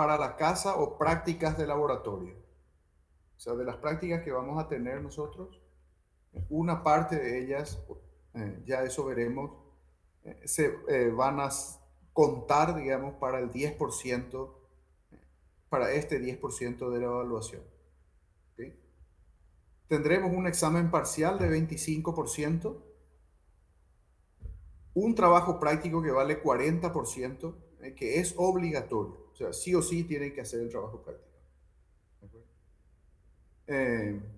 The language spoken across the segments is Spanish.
para la casa o prácticas de laboratorio. O sea, de las prácticas que vamos a tener nosotros, una parte de ellas, ya eso veremos, se van a contar, digamos, para el 10%, para este 10% de la evaluación. ¿Sí? Tendremos un examen parcial de 25%, un trabajo práctico que vale 40%, que es obligatorio. O sea, sí o sí tienen que hacer el trabajo práctico. ¿De acuerdo?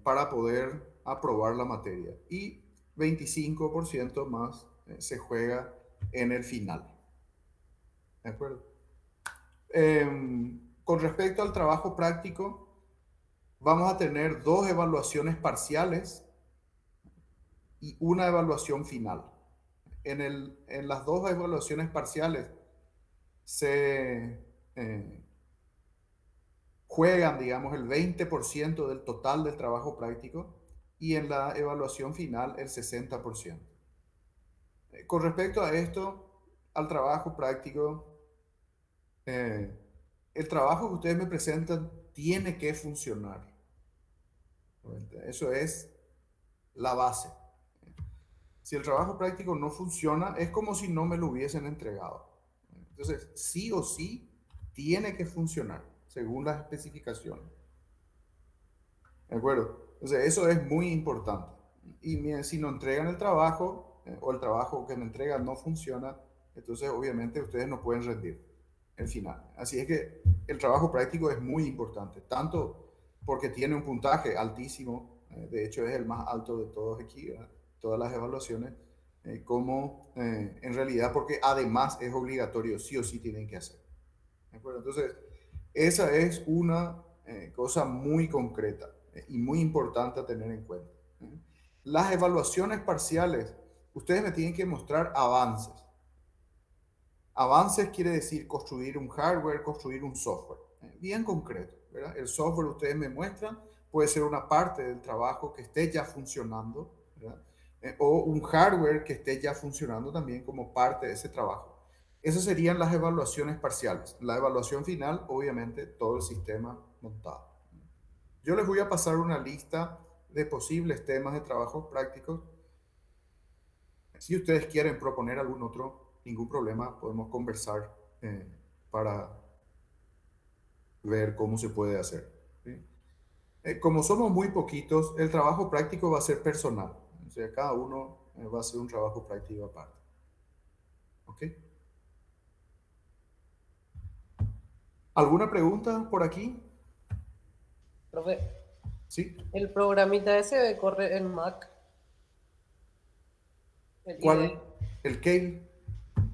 Para poder aprobar la materia. Y 25% más se juega en el final. ¿De acuerdo? Con respecto al trabajo práctico, vamos a tener dos evaluaciones parciales y una evaluación final. En las dos evaluaciones parciales se juegan, digamos, el 20% del total del trabajo práctico y en la evaluación final el 60%. Con respecto a esto, al trabajo práctico, eh, el trabajo que ustedes me presentan tiene que funcionar. Eso es la base. Si el trabajo práctico no funciona, es como si no me lo hubiesen entregado. Entonces, sí o sí, tiene que funcionar según las especificaciones. ¿De acuerdo? Entonces, eso es muy importante. Y si no entregan el trabajo o el trabajo que me entregan no funciona, entonces obviamente ustedes no pueden rendir el final. Así es que el trabajo práctico es muy importante, tanto porque tiene un puntaje altísimo, de hecho es el más alto de todos aquí, ¿verdad? Todas las evaluaciones, como en realidad porque además es obligatorio, sí o sí tienen que hacer. ¿De acuerdo? Entonces, esa es una cosa muy concreta y muy importante a tener en cuenta. ¿Eh? Las evaluaciones parciales, ustedes me tienen que mostrar avances. Avances quiere decir construir un hardware, construir un software, bien concreto, ¿verdad? El software ustedes me muestran, puede ser una parte del trabajo que esté ya funcionando, ¿verdad? O un hardware que esté ya funcionando también como parte de ese trabajo. Esas serían las evaluaciones parciales. La evaluación final, obviamente, todo el sistema montado. Yo les voy a pasar una lista de posibles temas de trabajos prácticos. Si ustedes quieren proponer algún otro, ningún problema, podemos conversar para ver cómo se puede hacer. ¿Sí? Como somos muy poquitos, el trabajo práctico va a ser personal. O sea, cada uno va a hacer un trabajo práctico aparte. ¿Ok? ¿Alguna pregunta por aquí? Profe, ¿Sí? el programita ese corre en Mac, el IDE, ¿Cuál? ¿El Kale?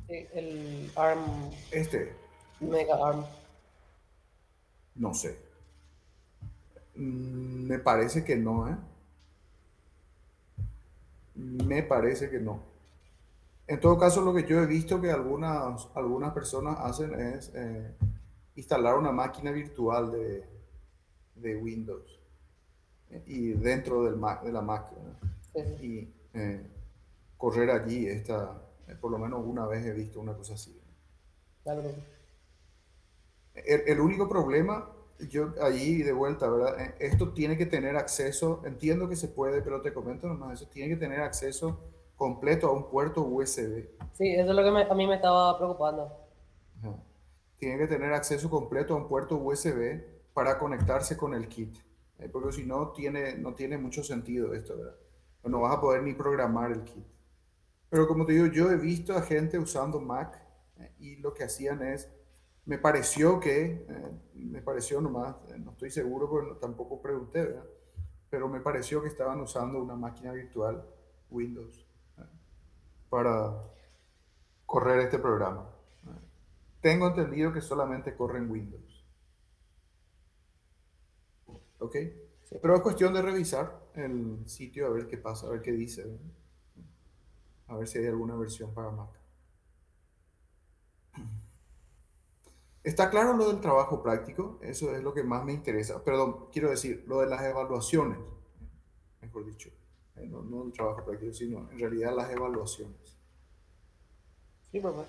el ARM, Este, Mega ARM. no sé. Me parece que no, ¿eh? Me parece que no. En todo caso, lo que yo he visto que algunas personas hacen es instalar una máquina virtual de Windows y dentro del Mac, de la Mac, ¿verdad? Sí, sí, Y correr allí por lo menos una vez he visto una cosa así. claro, profe. El único problema, yo ahí de vuelta, ¿verdad? Esto tiene que tener acceso, entiendo que se puede, pero te comento nomás, eso tiene que tener acceso completo a un puerto USB. Sí, eso es lo que a mí me estaba preocupando. Ajá. Tiene que tener acceso completo a un puerto USB para conectarse con el kit. Porque si no, no tiene mucho sentido esto, ¿verdad? No vas a poder ni programar el kit. Pero como te digo, yo he visto a gente usando Mac y lo que hacían es, me pareció nomás, no estoy seguro porque tampoco pregunté, ¿verdad? Pero me pareció que estaban usando una máquina virtual Windows para correr este programa. Tengo entendido que solamente corre en Windows, ¿ok? Sí. Pero es cuestión de revisar el sitio a ver qué pasa, a ver qué dice, ¿verdad? A ver si hay alguna versión para Mac. ¿Está claro lo del trabajo práctico? Eso es lo que más me interesa. Perdón, quiero decir, lo de las evaluaciones, mejor dicho. No el trabajo práctico, sino en realidad las evaluaciones. Sí, profe.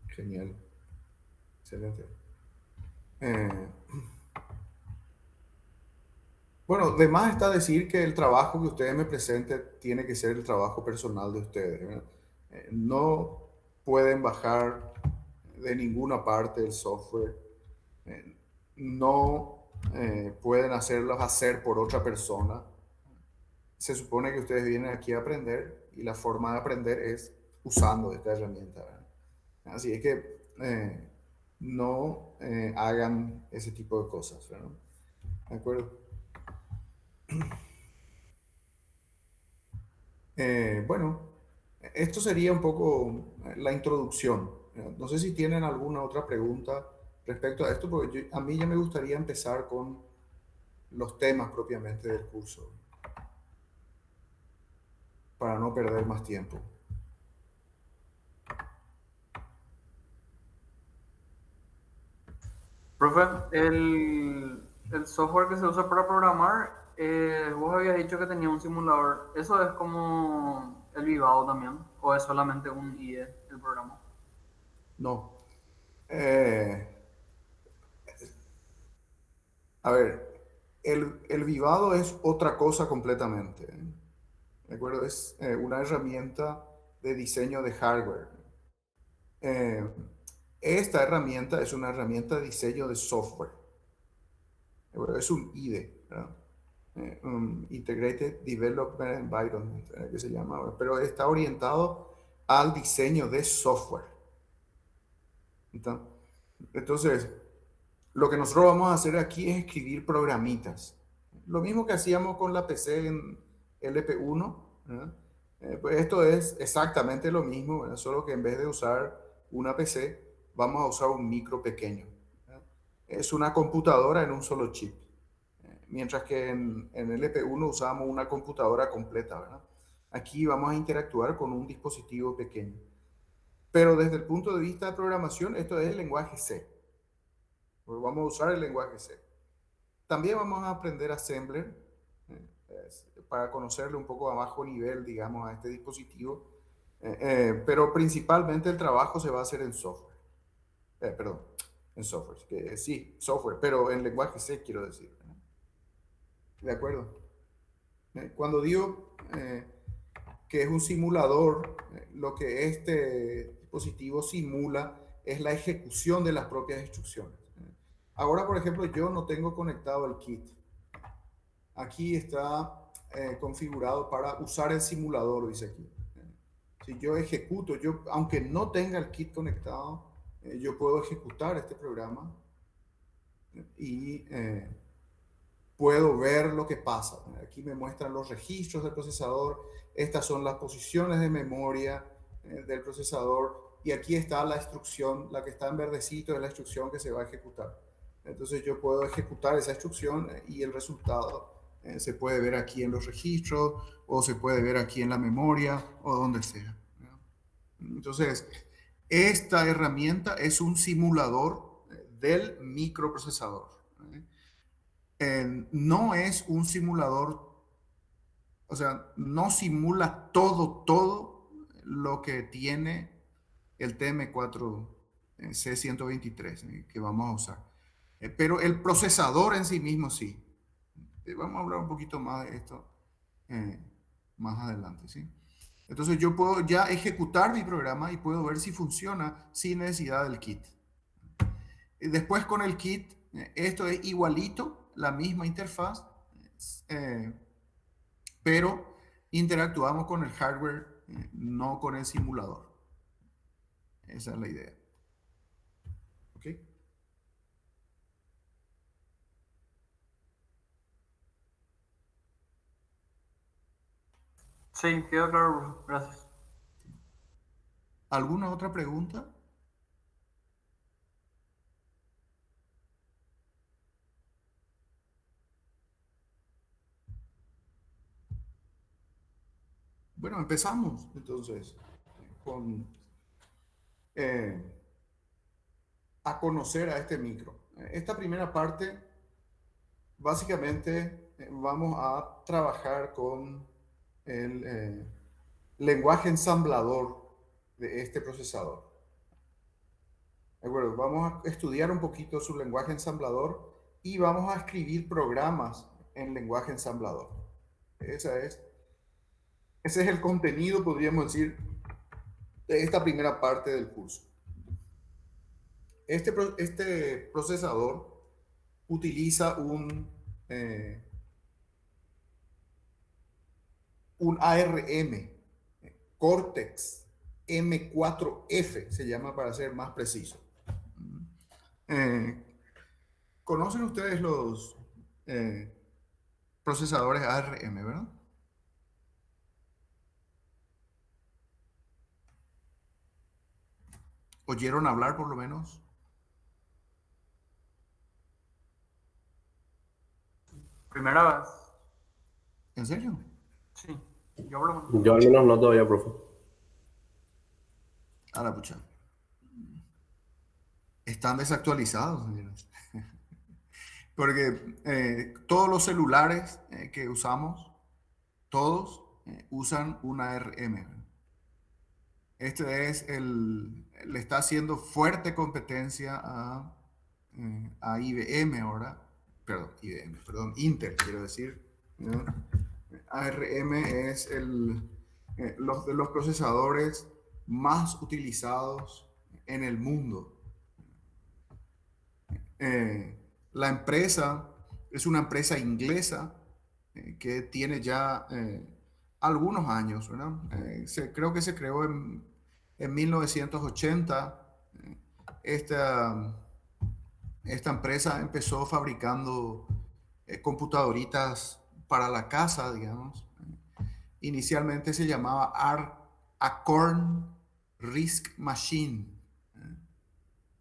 Genial. Excelente. Eh, bueno, de más está decir que el trabajo que ustedes me presenten tiene que ser el trabajo personal de ustedes, ¿verdad? No pueden bajar de ninguna parte el software, eh, no pueden hacerlos hacer por otra persona. Se supone que ustedes vienen aquí a aprender y la forma de aprender es usando esta herramienta, ¿verdad? Así es que no hagan ese tipo de cosas, ¿verdad? ¿De acuerdo? Bueno, esto sería un poco la introducción. No sé si tienen alguna otra pregunta respecto a esto, porque a mí ya me gustaría empezar con los temas propiamente del curso, para no perder más tiempo. Profe, el software que se usa para programar, vos habías dicho que tenía un simulador. ¿Eso es como el Vivado también? ¿O es solamente un IDE el programa? No. Eh, a ver, el Vivado es otra cosa completamente. ¿De acuerdo? Es una herramienta de diseño de hardware. Eh, Esta herramienta es una herramienta de diseño de software. Bueno, es un IDE, ¿verdad? Integrated Development Environment, que se llama, pero está orientado al diseño de software. Entonces, lo que nosotros vamos a hacer aquí es escribir programitas. Lo mismo que hacíamos con la PC en LP1, ¿verdad? Pues esto es exactamente lo mismo, ¿verdad? Solo que en vez de usar una PC, vamos a usar un micro pequeño, ¿verdad? Es una computadora en un solo chip. Mientras que en LP1 usábamos una computadora completa, ¿verdad? Aquí vamos a interactuar con un dispositivo pequeño. Pero desde el punto de vista de programación, esto es el lenguaje C. Pues vamos a usar el lenguaje C. También vamos a aprender Assembler para conocerle un poco a bajo nivel, digamos, a este dispositivo. Pero principalmente el trabajo se va a hacer en software. Perdón, en software. Que, sí, software, pero en lenguaje C quiero decir, ¿no? ¿De acuerdo? Cuando digo que es un simulador, lo que este dispositivo simula es la ejecución de las propias instrucciones. Ahora, por ejemplo, yo no tengo conectado el kit. Aquí está configurado para usar el simulador, dice aquí. Si yo ejecuto, aunque no tenga el kit conectado, yo puedo ejecutar este programa y puedo ver lo que pasa. Aquí me muestran los registros del procesador, estas son las posiciones de memoria del procesador y aquí está la instrucción, la que está en verdecito es la instrucción que se va a ejecutar. Entonces yo puedo ejecutar esa instrucción y el resultado se puede ver aquí en los registros o se puede ver aquí en la memoria o donde sea. Entonces, esta herramienta es un simulador del microprocesador. No es un simulador, o sea, no simula todo lo que tiene el TM4 C123 que vamos a usar. Pero el procesador en sí mismo sí. Vamos a hablar un poquito más de esto eh, más adelante, ¿sí? Entonces yo puedo ya ejecutar mi programa y puedo ver si funciona sin necesidad del kit. Después con el kit, esto es igualito, la misma interfaz, eh, pero interactuamos con el hardware, no con el simulador. Esa es la idea. ¿Ok? Sí, quedó claro, profe. Gracias. ¿Alguna otra pregunta? Bueno, empezamos entonces con eh, a conocer a este micro. Esta primera parte, básicamente, vamos a trabajar con el lenguaje ensamblador de este procesador. acuerdo. Vamos a estudiar un poquito su lenguaje ensamblador y vamos a escribir programas en lenguaje ensamblador. Ese es el contenido, podríamos decir, de esta primera parte del curso. Este procesador utiliza un ARM Cortex M4F, se llama para ser más preciso. ¿Conocen ustedes los procesadores ARM, verdad? ¿Oyeron hablar por lo menos? Primera vez. ¿En serio? Sí, yo por lo menos. Yo al menos no todavía, profe. A la pucha. Están desactualizados, señores. Porque todos los celulares que usamos, todos usan un ARM. Le está haciendo fuerte competencia a IBM ahora. Perdón, Intel, quiero decir, ¿no? ARM es de los procesadores más utilizados en el mundo. La empresa es una empresa inglesa que tiene ya algunos años, ¿verdad? Creo que se creó en 1980. Esta empresa empezó fabricando computadoritas para la casa, digamos. Inicialmente se llamaba Acorn RISC Machine.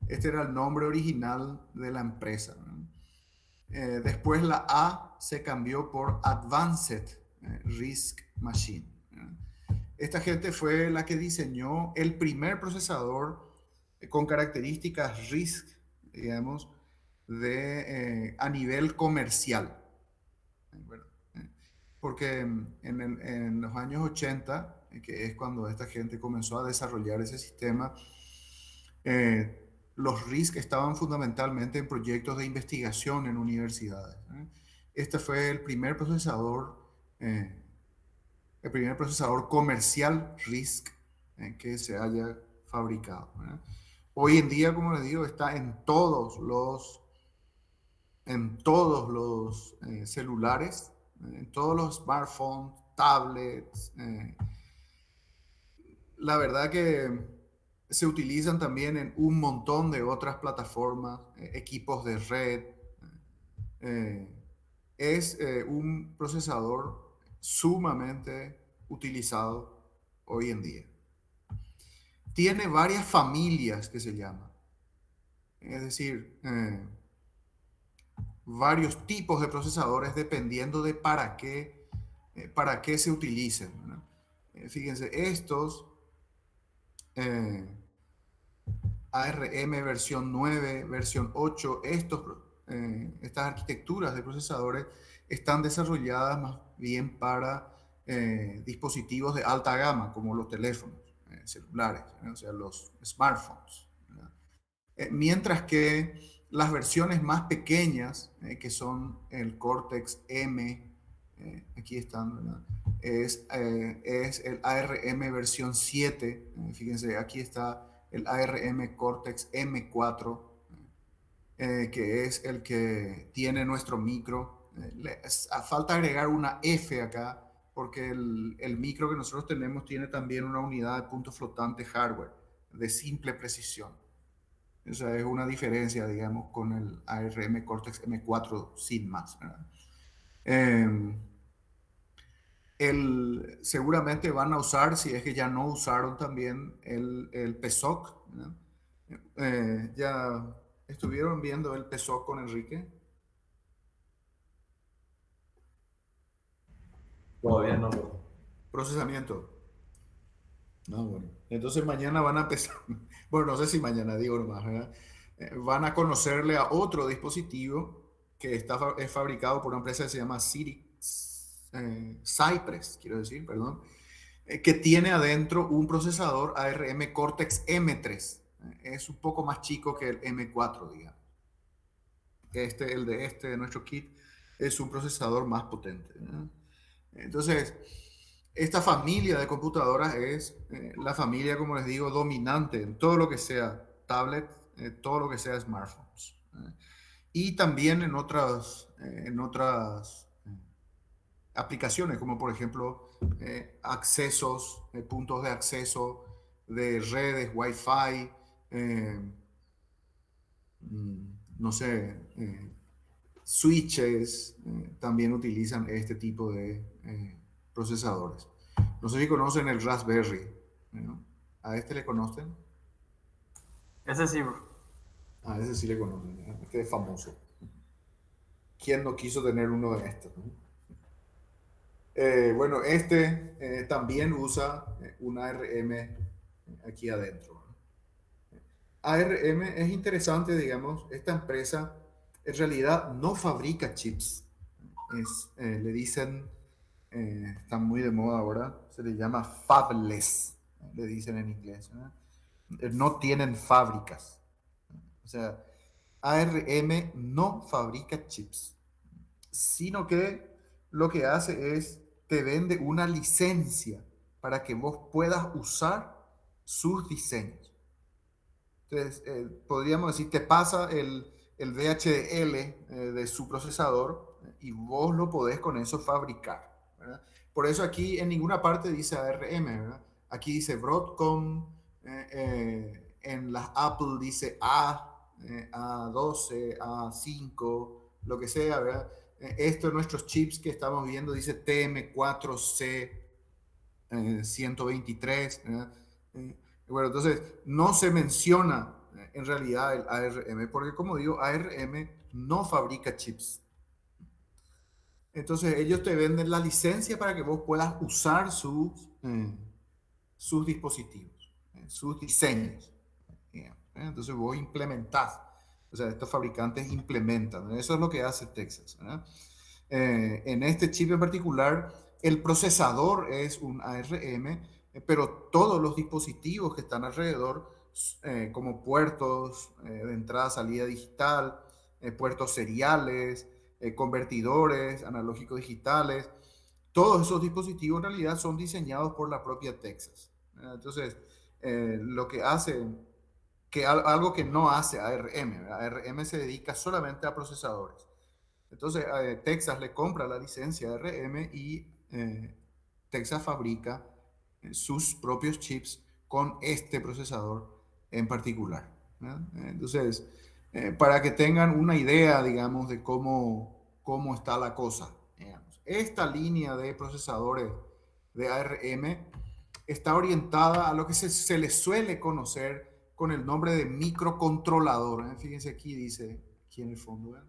Este era el nombre original de la empresa. Después la A se cambió por Advanced RISC Machine. Esta gente fue la que diseñó el primer procesador con características RISC, digamos, a nivel comercial. Porque en los años 80, que es cuando esta gente comenzó a desarrollar ese sistema, los RISC estaban fundamentalmente en proyectos de investigación en universidades. Este fue el primer procesador comercial RISC que se haya fabricado. Hoy en día, como les digo, está en todos los celulares, en todos los smartphones, tablets. La verdad que se utilizan también en un montón de otras plataformas, equipos de red. Es un procesador sumamente utilizado hoy en día. Tiene varias familias que se llaman. Es decir, varios tipos de procesadores dependiendo de para qué se utilicen, ¿no? Fíjense, estos ARM versión 9, versión 8, estas arquitecturas de procesadores están desarrolladas más bien para dispositivos de alta gama, como los teléfonos celulares, ¿no? O sea, los smartphones, ¿no? Mientras que las versiones más pequeñas, que son el Cortex M, aquí están, ¿verdad? Es el ARM versión 7. Fíjense, aquí está el ARM Cortex M4, que es el que tiene nuestro micro. Falta agregar una F acá, porque el micro que nosotros tenemos tiene también una unidad de punto flotante hardware de simple precisión. Esa es una diferencia, digamos, con el ARM Cortex M4 sin más, ¿verdad? Seguramente van a usar, si es que ya no usaron también el PSOC, ¿no? ¿Ya estuvieron viendo el PSOC con Enrique? Todavía no. Procesamiento. No, bueno. Entonces mañana van a empezar, bueno, no sé si mañana, digo nomás, ¿verdad? Van a conocerle a otro dispositivo que es fabricado por una empresa que se llama Cypress, quiero decir, perdón, que tiene adentro un procesador ARM Cortex M3. Es un poco más chico que el M4, digamos. El de nuestro kit, es un procesador más potente, ¿no? Entonces, esta familia de computadoras es la familia, como les digo, dominante en todo lo que sea tablet, todo lo que sea smartphones. Y también en otras aplicaciones, como por ejemplo accesos, puntos de acceso de redes, Wi-Fi, no sé, switches, también utilizan este tipo de procesadores. No sé si conocen el Raspberry, ¿no? ¿A este le conocen? Ese sí, bro. A ese sí le conocen, ¿no? Este es famoso. ¿Quién no quiso tener uno de estos, ¿no? Bueno, este también usa un ARM aquí adentro, ¿no? ARM es interesante, digamos, esta empresa en realidad no fabrica chips. Le dicen, está muy de moda ahora, se le llama fabless, le dicen en inglés, ¿no? No tienen fábricas. O sea, ARM no fabrica chips, sino que lo que hace es te vende una licencia para que vos puedas usar sus diseños. Entonces, podríamos decir, te pasa el VHDL de su procesador y vos lo podés con eso fabricar, ¿verdad? Por eso aquí en ninguna parte dice ARM, ¿verdad? Aquí dice Broadcom, en las Apple dice A12, A5, lo que sea, ¿verdad? Esto de nuestros chips que estamos viendo dice TM4C 123, ¿verdad? Bueno, entonces no se menciona en realidad el ARM, porque como digo, ARM no fabrica chips. Entonces ellos te venden la licencia para que vos puedas usar sus dispositivos, sus diseños. Entonces vos implementás, o sea, estos fabricantes implementan. Eso es lo que hace Texas, ¿verdad? En este chip en particular, el procesador es un ARM, pero todos los dispositivos que están alrededor, como puertos de entrada, salida digital, puertos seriales, convertidores analógicos digitales, todos esos dispositivos en realidad son diseñados por la propia Texas. Entonces, lo que hace, algo que no hace ARM, ARM se dedica solamente a procesadores. Entonces, Texas le compra la licencia de ARM y Texas fabrica sus propios chips con este procesador en particular, ¿no? Entonces, para que tengan una idea, digamos, de cómo está la cosa, digamos. Esta línea de procesadores de ARM está orientada a lo que se le suele conocer con el nombre de microcontrolador, ¿eh? Fíjense aquí, dice, aquí en el fondo, ¿eh?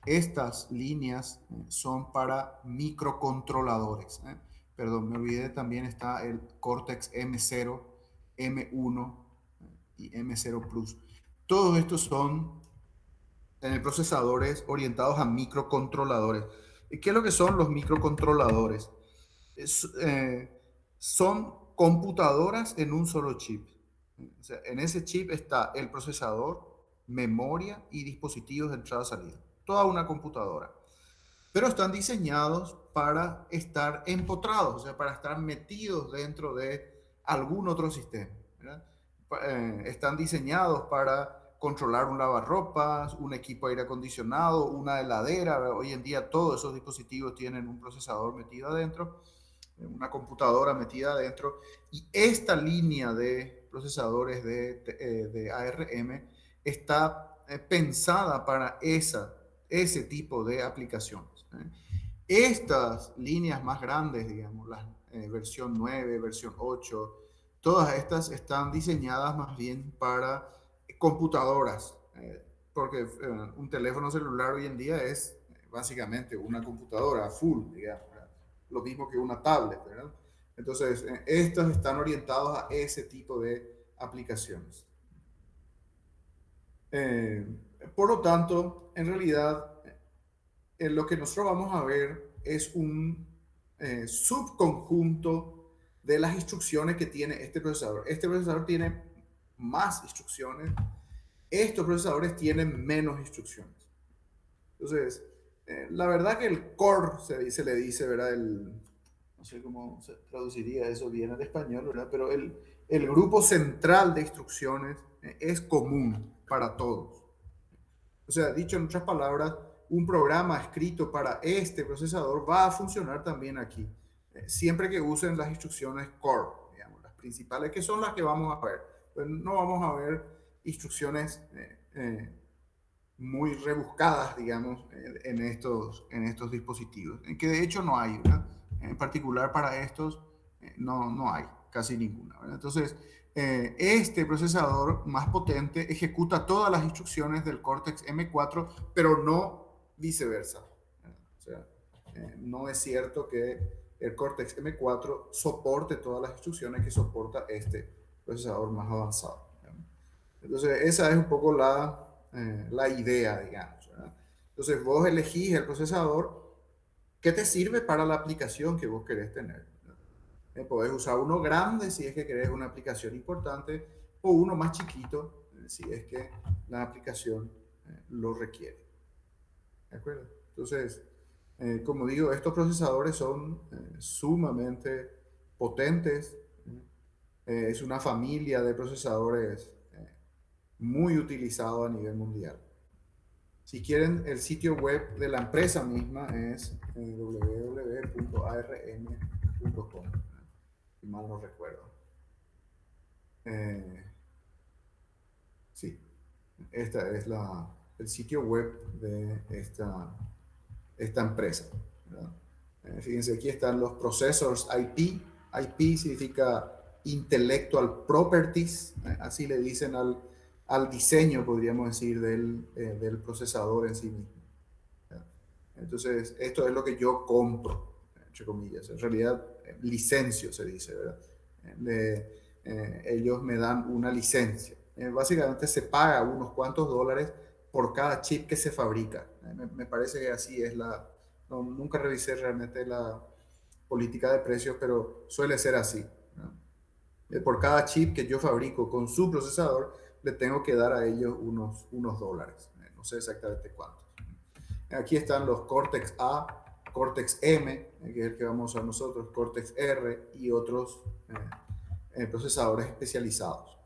Estas líneas son para microcontroladores, ¿eh? Perdón, me olvidé, también está el Cortex M0, M1 y M0 Plus. Todos estos son procesadores orientados a microcontroladores. ¿Qué es lo que son los microcontroladores? Son computadoras en un solo chip. O sea, en ese chip está el procesador, memoria y dispositivos de entrada-salida. Toda una computadora. Pero están diseñados para estar empotrados, o sea, para estar metidos dentro de algún otro sistema, ¿verdad? Están diseñados para controlar un lavarropas, un equipo de aire acondicionado, una heladera. ¿Verdad? Hoy en día todos esos dispositivos tienen un procesador metido adentro, una computadora metida adentro, y esta línea de procesadores de ARM está pensada para ese tipo de aplicaciones. Estas líneas más grandes, digamos, la versión 9, versión 8, todas estas están diseñadas más bien para computadoras, porque un teléfono celular hoy en día es básicamente una computadora full, digamos, ¿verdad? Lo mismo que una tablet, ¿verdad? Entonces, estos están orientados a ese tipo de aplicaciones. Por lo tanto, en realidad, lo que nosotros vamos a ver es un subconjunto de las instrucciones que tiene este procesador. Este procesador tiene más instrucciones, estos procesadores tienen menos instrucciones. Entonces, la verdad que el core, se le dice, ¿verdad? No sé cómo se traduciría eso bien al español, ¿verdad? Pero el grupo central de instrucciones es común para todos. O sea, dicho en otras palabras, un programa escrito para este procesador va a funcionar también aquí, siempre que usen las instrucciones core, digamos, las principales, que son las que vamos a ver. Pues no vamos a ver instrucciones muy rebuscadas, digamos, en estos dispositivos, que de hecho no hay, ¿verdad? En particular para estos, no hay casi ninguna, ¿verdad? Entonces, este procesador más potente ejecuta todas las instrucciones del Cortex M4, pero no viceversa, ¿verdad? O sea, no es cierto que el Cortex M4 soporte todas las instrucciones que soporta este procesador más avanzado, ¿verdad? Entonces, esa es un poco la idea, digamos, ¿verdad? Entonces, vos elegís el procesador que te sirve para la aplicación que vos querés tener. Podés usar uno grande si es que querés una aplicación importante o uno más chiquito si es que la aplicación lo requiere. ¿De acuerdo? Entonces, como digo, estos procesadores son sumamente potentes. Es una familia de procesadores muy utilizado a nivel mundial. Si quieren, el sitio web de la empresa misma es www.arm.com, si mal no recuerdo. Sí, esta es el sitio web de esta empresa, ¿verdad? Fíjense, aquí están los processors IP. IP significa Intellectual Properties, así le dicen al diseño, podríamos decir, del procesador en sí mismo. Entonces, esto es lo que yo compro, entre comillas. En realidad, licencio se dice, ¿verdad? Ellos me dan una licencia. Básicamente se paga unos cuantos dólares por cada chip que se fabrica. Me parece que así es nunca revisé realmente la política de precios, pero suele ser así, ¿no? Por cada chip que yo fabrico con su procesador, le tengo que dar a ellos unos dólares. No sé exactamente cuántos. Aquí están los Cortex A, Cortex M, que es el que vamos a usar nosotros, Cortex R y otros procesadores especializados.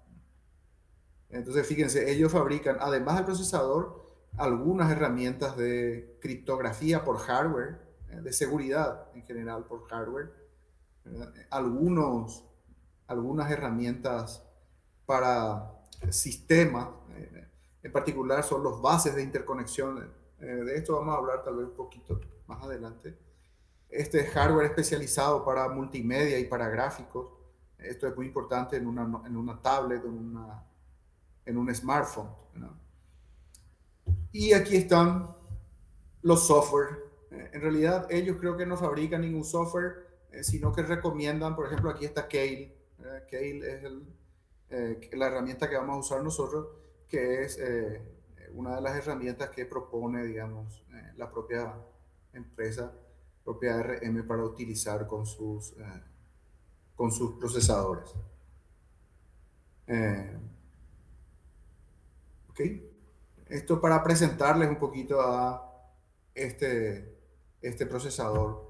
Entonces, fíjense, ellos fabrican, además del procesador, algunas herramientas de criptografía por hardware, de seguridad en general por hardware, algunas herramientas para sistemas, en particular son los bases de interconexión. De esto vamos a hablar tal vez un poquito más adelante. Este hardware especializado para multimedia y para gráficos. Esto es muy importante en una tablet, en un smartphone, ¿no? Y aquí están los software. En realidad ellos creo que no fabrican ningún software, sino que recomiendan, por ejemplo, aquí está Keil. Keil es la herramienta que vamos a usar nosotros, que es una de las herramientas que propone, digamos, la propia empresa, propia ARM, para utilizar con sus procesadores. ¿Ok? Esto para presentarles un poquito a este procesador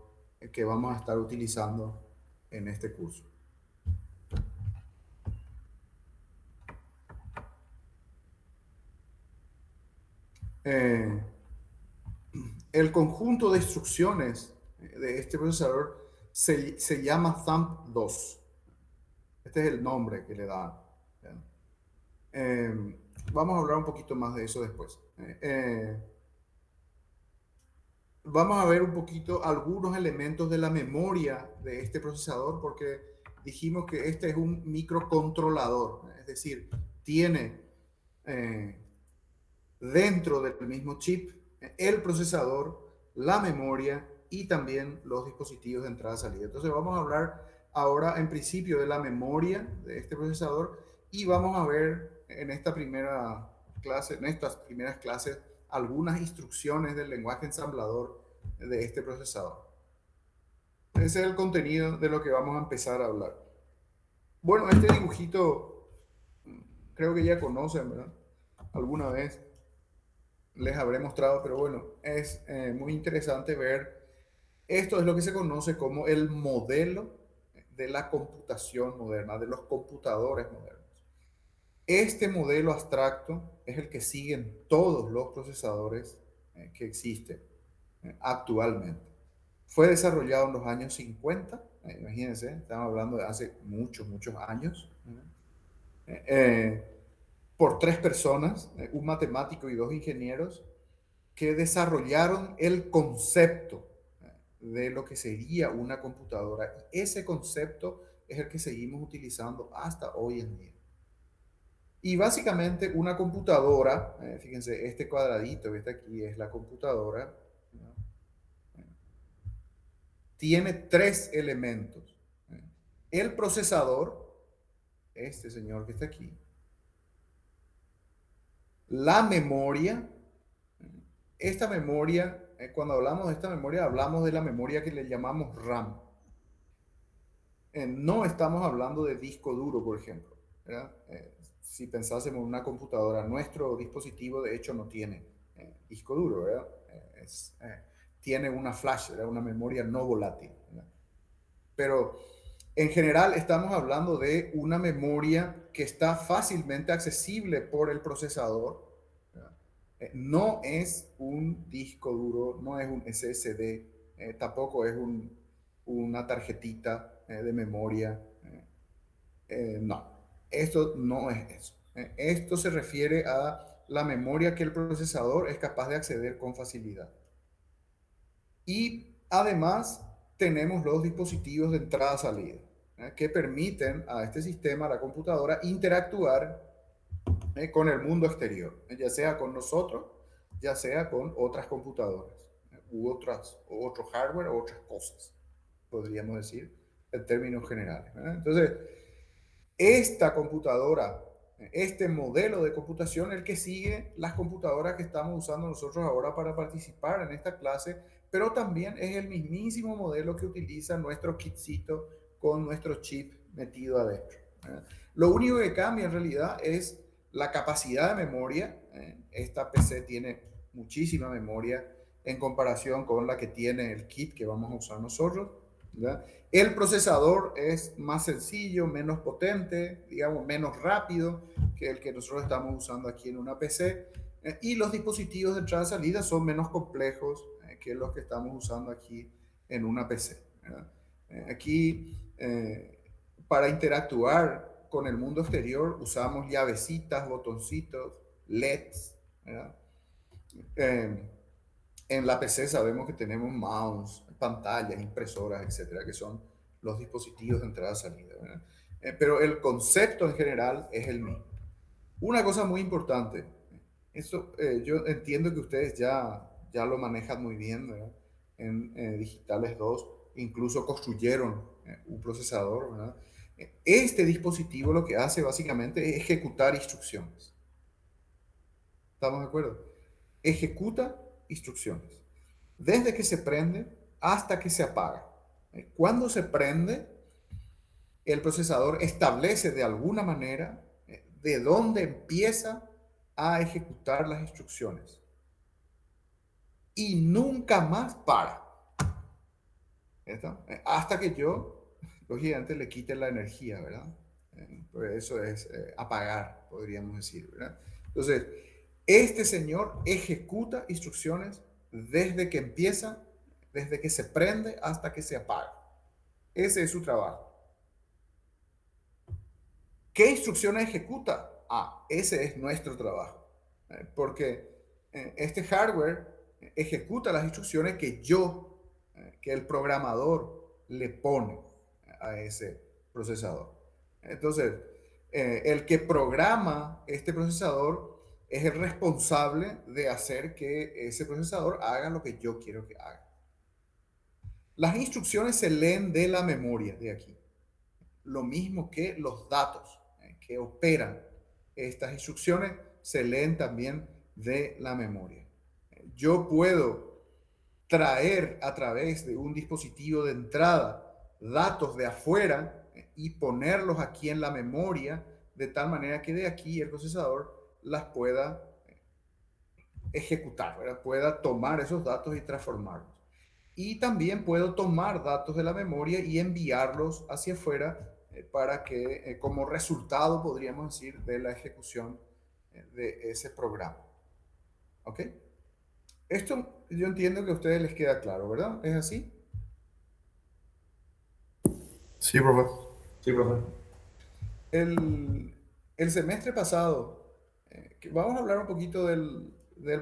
que vamos a estar utilizando en este curso. El conjunto de instrucciones de este procesador se llama THUMB2. Este es el nombre que le dan. Vamos a hablar un poquito más de eso después. Vamos a ver un poquito algunos elementos de la memoria de este procesador, porque dijimos que este es un microcontrolador, es decir, tiene dentro del mismo chip el procesador, la memoria y también los dispositivos de entrada y salida. Entonces vamos a hablar ahora en principio de la memoria de este procesador y vamos a ver en estas primeras clases algunas instrucciones del lenguaje ensamblador de este procesador. Ese es el contenido de lo que vamos a empezar a hablar. Bueno, este dibujito creo que ya conocen, ¿verdad? Alguna vez les habré mostrado, pero bueno, es muy interesante ver. Esto es lo que se conoce como el modelo de la computación moderna, de los computadores modernos. Este modelo abstracto es el que siguen todos los procesadores que existen actualmente. Fue desarrollado en los años 50, imagínense, estamos hablando de hace muchos, muchos años, por tres personas, un matemático y dos ingenieros, que desarrollaron el concepto de lo que sería una computadora. Y ese concepto es el que seguimos utilizando hasta hoy en día. Y básicamente una computadora, fíjense, este cuadradito que está aquí es la computadora, ¿no? Tiene tres elementos. El procesador, este señor que está aquí, la memoria. Esta memoria, cuando hablamos de esta memoria, hablamos de la memoria que le llamamos RAM. No estamos hablando de disco duro, por ejemplo, ¿verdad? Si pensásemos en una computadora, nuestro dispositivo de hecho no tiene disco duro, ¿verdad? Tiene una flash, ¿verdad? Una memoria no volátil, ¿verdad? Pero en general estamos hablando de una memoria que está fácilmente accesible por el procesador. No es un disco duro, no es un SSD, tampoco es una tarjetita de memoria. No, esto no es eso. Esto se refiere a la memoria que el procesador es capaz de acceder con facilidad. Y además tenemos los dispositivos de entrada-salida, que permiten a este sistema, a la computadora, interactuar con el mundo exterior, ya sea con nosotros, ya sea con otras computadoras u otro hardware o otras cosas, podríamos decir en términos generales, ¿verdad? Entonces, esta computadora, este modelo de computación, el que sigue las computadoras que estamos usando nosotros ahora para participar en esta clase, pero también es el mismísimo modelo que utiliza nuestro kitcito con nuestro chip metido adentro, ¿verdad? Lo único que cambia en realidad es la capacidad de memoria. Esta PC tiene muchísima memoria en comparación con la que tiene el kit que vamos a usar nosotros, ¿verdad? El procesador es más sencillo, menos potente, digamos, menos rápido que el que nosotros estamos usando aquí en una PC. Y los dispositivos de entrada y salida son menos complejos que los que estamos usando aquí en una PC, ¿verdad? Aquí, para interactuar con el mundo exterior, usamos llavecitas, botoncitos, LEDs, ¿verdad? En la PC sabemos que tenemos mouse, pantallas, impresoras, etcétera, que son los dispositivos de entrada y salida, ¿verdad? Pero el concepto en general es el mismo. Una cosa muy importante, esto yo entiendo que ustedes ya lo manejan muy bien, ¿verdad? En Digitales 2, incluso construyeron un procesador, ¿verdad? Este dispositivo lo que hace básicamente es ejecutar instrucciones. ¿Estamos de acuerdo? Ejecuta instrucciones. Desde que se prende hasta que se apaga. Cuando se prende, el procesador establece de alguna manera de dónde empieza a ejecutar las instrucciones. Y nunca más para. ¿Está? Hasta que yo, lógicamente, le quite la energía, ¿verdad? Pues eso es apagar, podríamos decir, ¿verdad? Entonces, este señor ejecuta instrucciones desde que empieza, desde que se prende hasta que se apaga. Ese es su trabajo. ¿Qué instrucciones ejecuta? Ese es nuestro trabajo. Porque este hardware ejecuta las instrucciones que el programador le pone a ese procesador. Entonces, el que programa este procesador es el responsable de hacer que ese procesador haga lo que yo quiero que haga. Las instrucciones se leen de la memoria de aquí, lo mismo que los datos que operan estas instrucciones se leen también de la memoria. Yo puedo traer a través de un dispositivo de entrada datos de afuera y ponerlos aquí en la memoria de tal manera que de aquí el procesador las pueda ejecutar, ¿verdad? Pueda tomar esos datos y transformarlos. Y también puedo tomar datos de la memoria y enviarlos hacia afuera para que, como resultado, podríamos decir, de la ejecución de ese programa. ¿Ok? Esto yo entiendo que a ustedes les queda claro, ¿verdad? ¿Es así? Sí, profe. Sí, profe. El semestre pasado, vamos a hablar un poquito del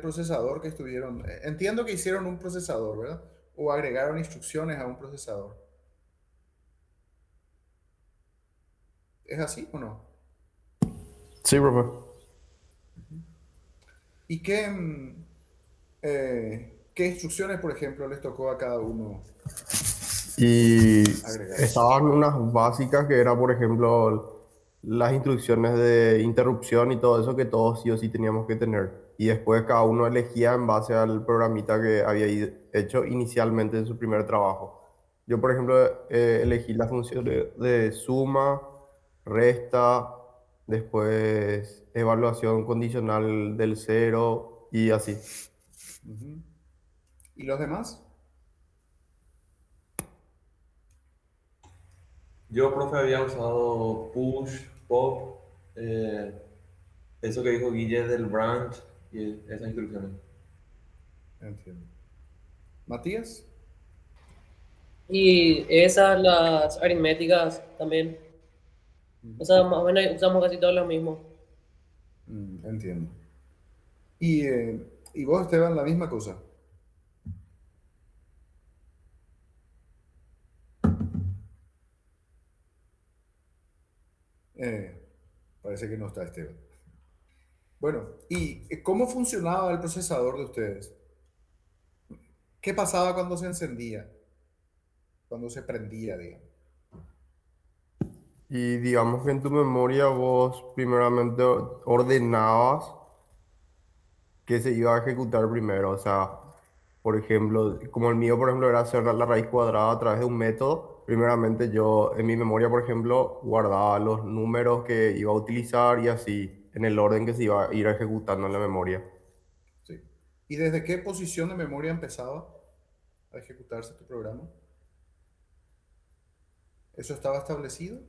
procesador que estuvieron. Entiendo que hicieron un procesador, ¿verdad? O agregaron instrucciones a un procesador. ¿Es así o no? Sí, profe. ¿Y qué instrucciones, por ejemplo, les tocó a cada uno Y agregar? estaban unas básicas que era, por ejemplo, las instrucciones de interrupción y todo eso que todos sí o sí teníamos que tener. Y después cada uno elegía en base al programita que había hecho inicialmente en su primer trabajo. Yo, por ejemplo, elegí la función de suma, resta, después evaluación condicional del cero y así. Ujú. ¿Y los demás? Yo, profe, había usado push, pop, eso que dijo Guille del branch y esas instrucciones. Entiendo. ¿Matías? Y esas, las aritméticas también. O Ujú. sea, más o menos usamos casi todos los mismos. Entiendo. ¿Y vos, Esteban, la misma cosa? Eh, Parece que no está Esteban. Bueno, ¿y cómo funcionaba el procesador de ustedes? ¿Qué pasaba cuando se encendía? Cuando se prendía, digamos. Y digamos que en tu memoria vos primeramente ordenabas qué se iba a ejecutar primero. O sea, por ejemplo, como el mío, por ejemplo, era hacer la raíz cuadrada a través de un método. Primeramente yo en mi memoria, por ejemplo, guardaba los números que iba a utilizar y así, en el orden que se iba a ir ejecutando en la memoria. Sí. ¿Y desde qué posición de memoria empezaba a ejecutarse tu programa? ¿Eso estaba establecido?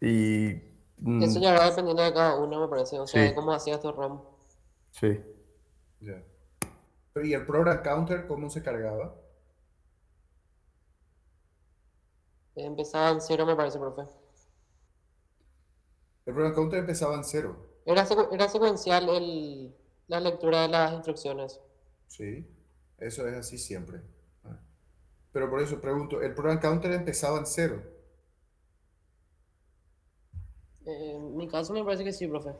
Y Eso ya va dependiendo de cada uno, me parece. O sea, de sí, cómo hacías tu RAM. sí. Ya. ¿Y el program counter cómo se cargaba? Empezaba en cero, me parece, profe. El program counter empezaba en cero. Era secuencial la lectura de las instrucciones. Sí, eso es así siempre. Ah. Pero por eso pregunto, ¿el program counter empezaba en cero? En mi caso me parece que sí, profe.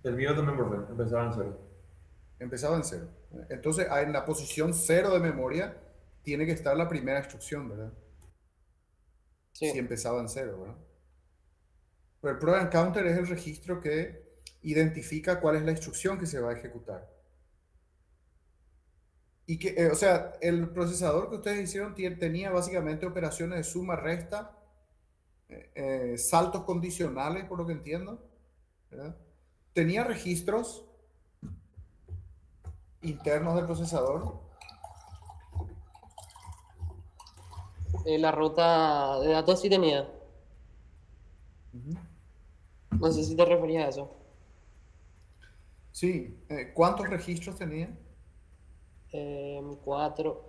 El mío también, profe, empezaba en cero. Empezaba en cero. Entonces, en la posición cero de memoria tiene que estar la primera instrucción, ¿verdad? Si Sí. empezaba en cero, ¿verdad? Pero el program counter es el registro que identifica cuál es la instrucción que se va a ejecutar. Y que, o sea, el procesador que ustedes hicieron tenía básicamente operaciones de suma, resta, saltos condicionales, por lo que entiendo, ¿verdad? Tenía registros internos del procesador. La ruta de datos sí tenía. Ujú. No sé si te referías a eso. Sí, ¿cuántos registros tenía? Cuatro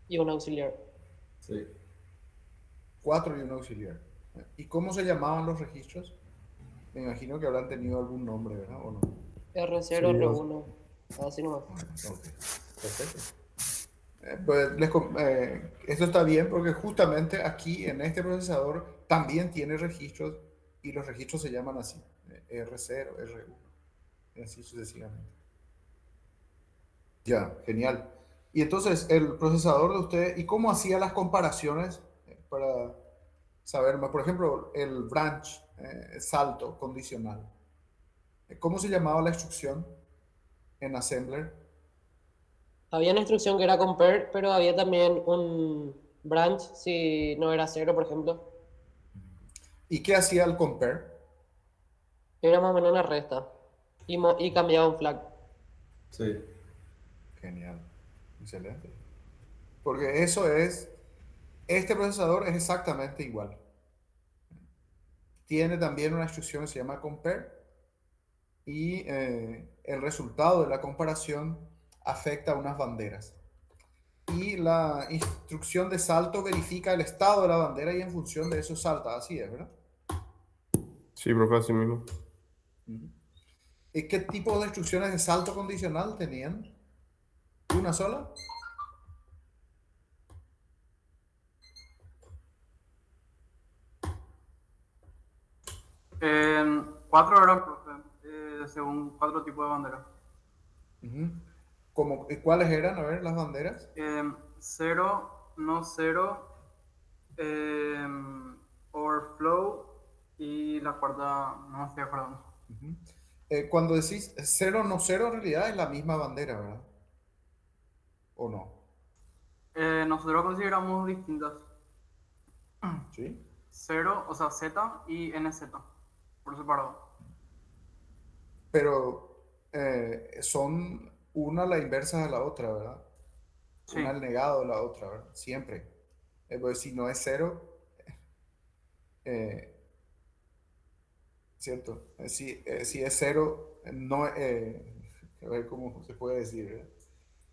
y un auxiliar. Sí. Cuatro y un auxiliar. ¿Y cómo se llamaban los registros? Me imagino que habrán tenido algún nombre, ¿verdad? ¿O no? R0, Sí, R1. Así nomás. Ok, perfecto. Pues esto está bien porque justamente aquí en este procesador también tiene registros y los registros se llaman así, R0, R1, y así sucesivamente. Ya, genial. Y entonces el procesador de usted, ¿y cómo hacía las comparaciones para saber más? Por ejemplo, el branch, salto condicional. ¿Cómo se llamaba la instrucción en assembler? Había una instrucción que era compare, pero había también un branch si no era cero, por ejemplo. ¿Y qué hacía el compare? Era más o menos una resta. Y cambiaba un flag. Sí. Genial. Excelente. Porque este procesador es exactamente igual. Tiene también una instrucción que se llama compare y el resultado de la comparación afecta a unas banderas. Y la instrucción de salto verifica el estado de la bandera y en función de eso salta. Así es, ¿verdad? Sí, profe, así mismo. Ujú. ¿Y qué tipo de instrucciones de salto condicional tenían? ¿Una sola? Cuatro eran, profe, según cuatro tipos de bandera. Ujú. ¿Y cuáles eran? A ver, las banderas. Cero, no cero, overflow y la cuarta, no me estoy acordando. Ujú. Cuando decís cero, no cero, en realidad es la misma bandera, ¿verdad? ¿O no? Nosotros consideramos distintas. ¿Sí? Cero, o sea, Z y NZ, por separado. Pero son una la inversa de la otra, ¿verdad? Una Sí. al negado de la otra, ¿verdad? Siempre. Pues si no es cero, eh, ¿cierto? Si es cero, no, a ver cómo se puede decir, ¿verdad?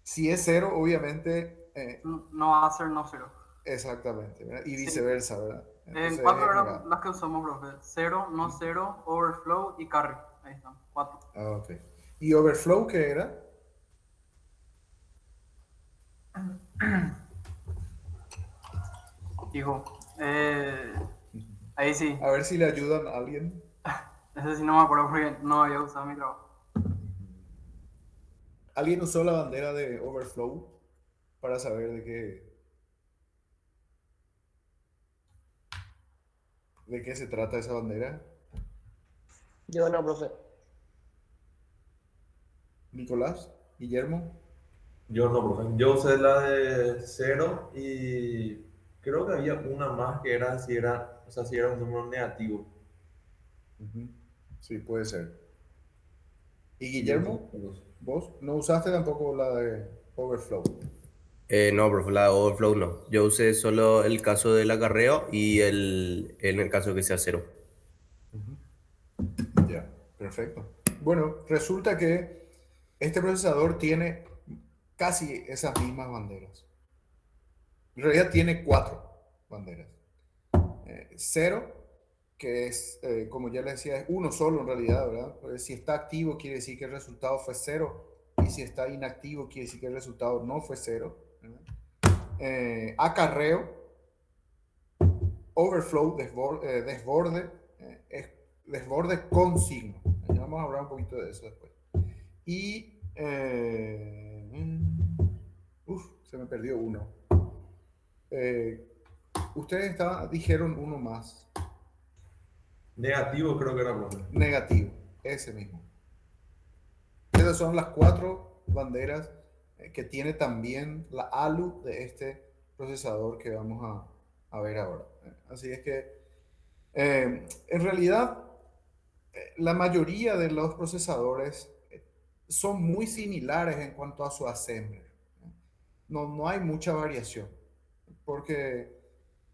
Si es cero, obviamente, No va a ser no cero. exactamente, ¿verdad? Y Sí. viceversa, ¿verdad? En Entonces cuatro es eran negado. las que usamos, profe. Cero, no cero, overflow y carry. Ahí están, cuatro. Ah, ok. ¿Y overflow qué era? Hijo, ahí sí. A ver si le ayudan a alguien. Ese sí no me acuerdo porque no había usado mi trabajo. ¿Alguien usó la bandera de overflow para saber de qué se trata esa bandera? Yo no, profe. Nicolás, Guillermo. Yo no, profe. Yo usé la de cero y creo que había una más que era si era, o sea, si era un número negativo. Ujú. Sí, puede ser. ¿Y Y yo usé Guillermo? dos. ¿Vos no usaste tampoco la de overflow? No, profe, la overflow no. Yo usé solo el caso del acarreo y en el caso que sea cero. Ujú. Ya, perfecto. Bueno, resulta que este procesador tiene casi esas mismas banderas. En realidad tiene cuatro banderas. Cero, que es, como ya les decía, es uno solo en realidad, ¿verdad? Porque si está activo quiere decir que el resultado fue cero y si está inactivo quiere decir que el resultado no fue cero, ¿verdad? Acarreo, overflow, desborde, es desborde con signo. Ya vamos a hablar un poquito de eso después. Y, se me perdió uno. Eh, ustedes dijeron uno más. Negativo creo que era, profe. Negativo, ese mismo. Esas son las cuatro banderas que tiene también la ALU de este procesador que vamos a ver ahora. Así es que, en realidad, la mayoría de los procesadores son muy similares en cuanto a su assembler. No hay mucha variación, porque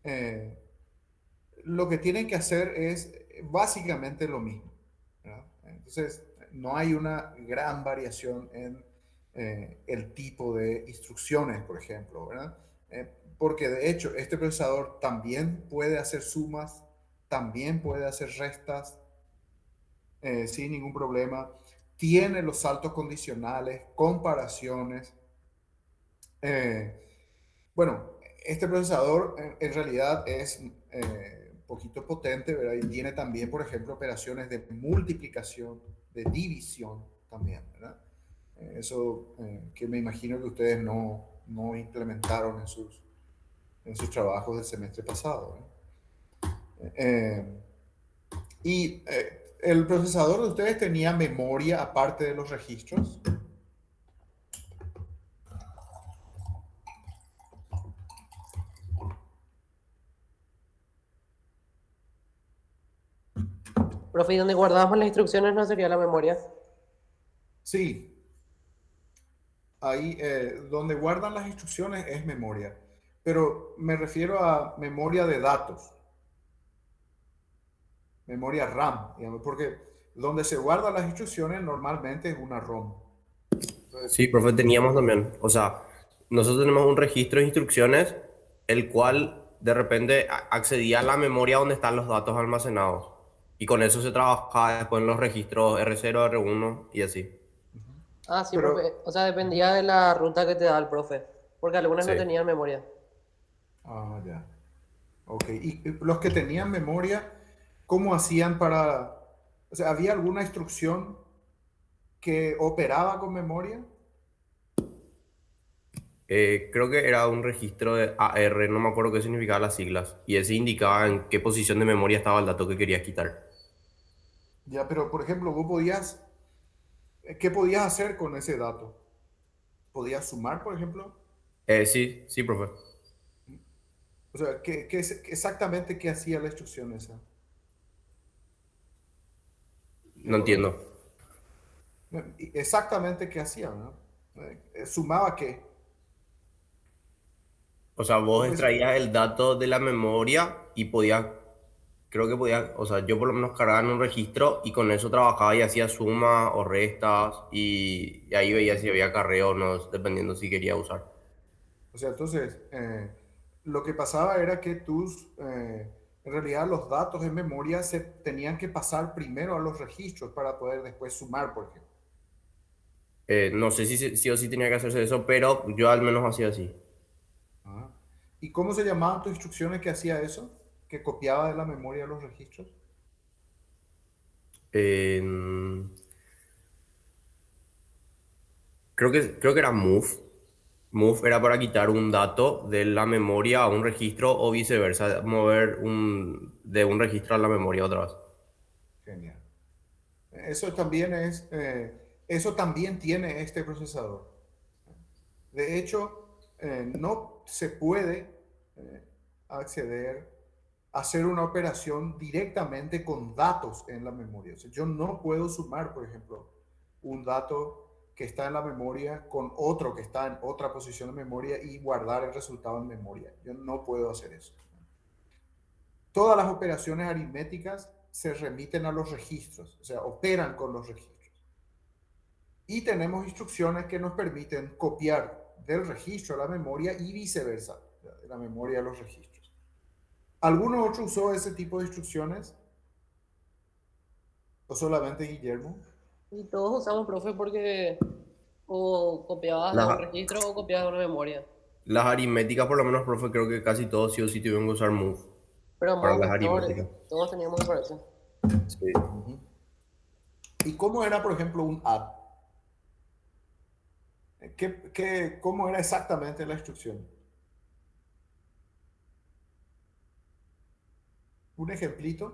eh, lo que tienen que hacer es básicamente lo mismo, ¿verdad? Entonces, no hay una gran variación en el tipo de instrucciones, por ejemplo, ¿verdad? Porque de hecho, este procesador también puede hacer sumas, también puede hacer restas sin ningún problema. Tiene los saltos condicionales, comparaciones. Eh, bueno, este procesador en realidad es un poquito potente, ¿verdad? Y tiene también, por ejemplo, operaciones de multiplicación, de división también, ¿verdad? Eso que me imagino que ustedes no implementaron en sus trabajos del semestre pasado, ¿verdad? Eh, y el procesador de ustedes tenía memoria aparte de los registros. Profe, ¿y donde guardamos las instrucciones no sería la memoria? Sí, ahí donde guardan las instrucciones es memoria, pero me refiero a memoria de datos, memoria RAM, digamos, porque donde se guardan las instrucciones normalmente es una ROM. Entonces, Sí, profe, teníamos también. O sea, nosotros tenemos un registro de instrucciones, el cual de repente accedía a la memoria donde están los datos almacenados. Y con eso se trabajaba después en los registros R0, R1 y así. Ah, sí, pero, profe. O sea, dependía de la ruta que te da el profe. Porque algunas Sí. no tenían memoria. ya, ok. Y los que tenían memoria, ¿cómo hacían para, o sea, había alguna instrucción que operaba con memoria? Creo que era un registro de AR, no me acuerdo qué significaban las siglas. Y ese indicaba en qué posición de memoria estaba el dato que querías quitar. Ya, pero por ejemplo, vos podías, ¿qué podías hacer con ese dato? ¿Podías sumar, por ejemplo? Sí, sí, profe. O sea, exactamente qué hacía la instrucción esa? ¿Te No acordás? entiendo. Exactamente qué hacía, ¿no? ¿Sumaba qué? O sea, vos Porque extraías el dato de la memoria y podías, creo que podías, o sea, yo por lo menos cargaba en un registro y con eso trabajaba y hacía sumas o restas y ahí veía si había carreo o no, dependiendo si quería usar. o sea, entonces, lo que pasaba era que en realidad los datos en memoria se tenían que pasar primero a los registros para poder después sumar, por ejemplo. No sé si sí o sí tenía que hacerse eso, pero yo al menos hacía así. Ah. ¿Y cómo se llamaban tus instrucciones que hacía eso? ¿Que copiaba de la memoria los registros? Eh, creo que era move. Move era para quitar un dato de la memoria a un registro o viceversa, mover de un registro a la memoria otra vez. Genial. Eso también tiene este procesador. De hecho, no se puede eh, acceder a hacer una operación directamente con datos en la memoria. O sea, yo no puedo sumar, por ejemplo, un dato que está en la memoria con otro que está en otra posición de memoria y guardar el resultado en memoria. Yo no puedo hacer eso. Todas las operaciones aritméticas se remiten a los registros, o sea, operan con los registros. Y tenemos instrucciones que nos permiten copiar del registro a la memoria y viceversa, de la memoria a los registros. ¿Alguno otro usó ese tipo de instrucciones? ¿O solamente Guillermo? Y todos usamos, profe, porque o copiabas de un Las, registro o copiabas de una memoria. las aritméticas, por lo menos, profe, creo que casi todos sí o sí tuvieron que usar move Pero para modo las vectores, aritméticas. todos teníamos que eso. Sí. Uh-huh. ¿Y cómo era, por ejemplo, un add? ¿Cómo era exactamente la instrucción? ¿Un ejemplito?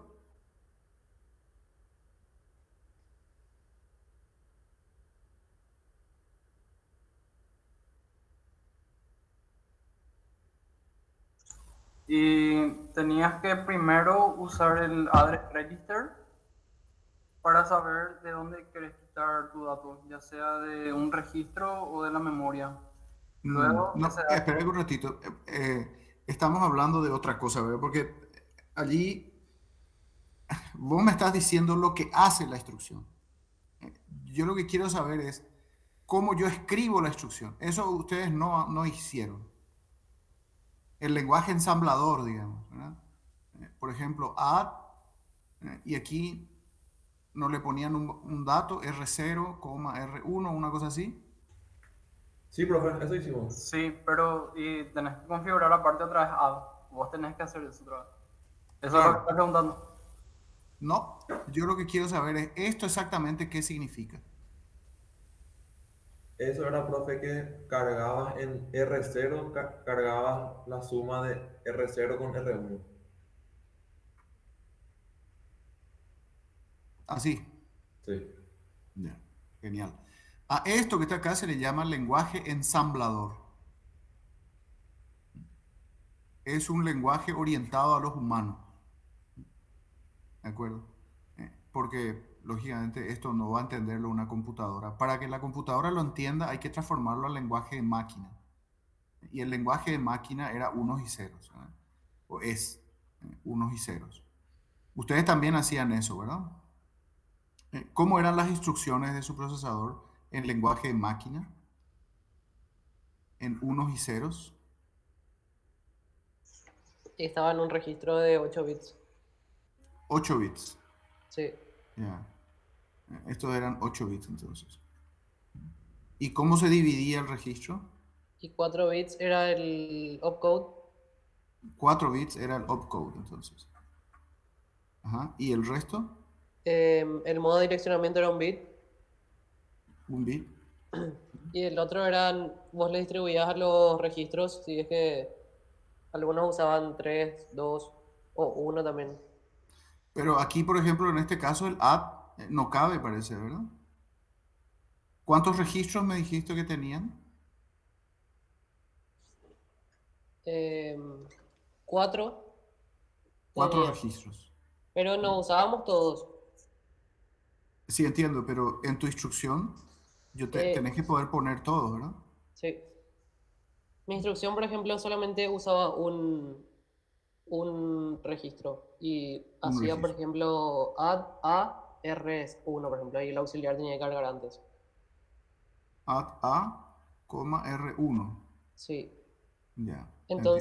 Y tenías que primero usar el address register para saber de dónde querés quitar tu dato, ya sea de un registro o de la memoria. Luego, ese No, dato, espera un ratito. Estamos hablando de otra cosa, ¿verdad? Porque allí vos me estás diciendo lo que hace la instrucción. Yo lo que quiero saber es cómo yo escribo la instrucción. Eso ustedes no hicieron. El lenguaje ensamblador, digamos, ¿verdad? Por ejemplo, add, y aquí no le ponían un dato, R0, R1, una cosa así. Sí, profe, eso hicimos. sí, pero y tenés que configurar aparte otra vez add. Vos tenés que hacer eso otra vez. Eso es lo que Claro, estás preguntando. no. Yo lo que quiero saber es esto exactamente qué significa. Eso era, profe, que cargabas en R0, cargabas la suma de R0 con R1. Así. Sí. Ya, genial. A esto que está acá se le llama lenguaje ensamblador. Es un lenguaje orientado a los humanos. ¿De acuerdo? porque lógicamente esto no va a entenderlo una computadora. Para que la computadora lo entienda hay que transformarlo al lenguaje de máquina. Y el lenguaje de máquina era unos y ceros, ¿verdad? O es unos y ceros. Ustedes también hacían eso, ¿verdad? ¿Cómo eran las instrucciones de su procesador en lenguaje de máquina? En unos y ceros. Y estaba en un registro de 8 bits. 8 bits. Sí. Ya. Estos eran 8 bits entonces. ¿Y cómo se dividía el registro? Y 4 bits era el opcode. 4 bits era el opcode entonces. Ajá. ¿Y el resto? El modo de direccionamiento era un bit. Un bit. Y el otro eran, vos le distribuías a los registros, si es que algunos usaban 3, 2 o 1 también. Pero aquí, por ejemplo, en este caso el add no cabe, parece, ¿verdad? ¿Cuántos registros me dijiste que tenían? 4 4 tenía, registros. pero no usábamos todos. Sí, entiendo, pero en tu instrucción tenés que poder poner todo, ¿verdad? Sí. Mi instrucción, por ejemplo, solamente usaba un registro y Un hacía, por registro. ejemplo, add a rs1, por ejemplo, y el auxiliar tenía que cargar antes. Add a, R1. Sí. Ya, entiendo.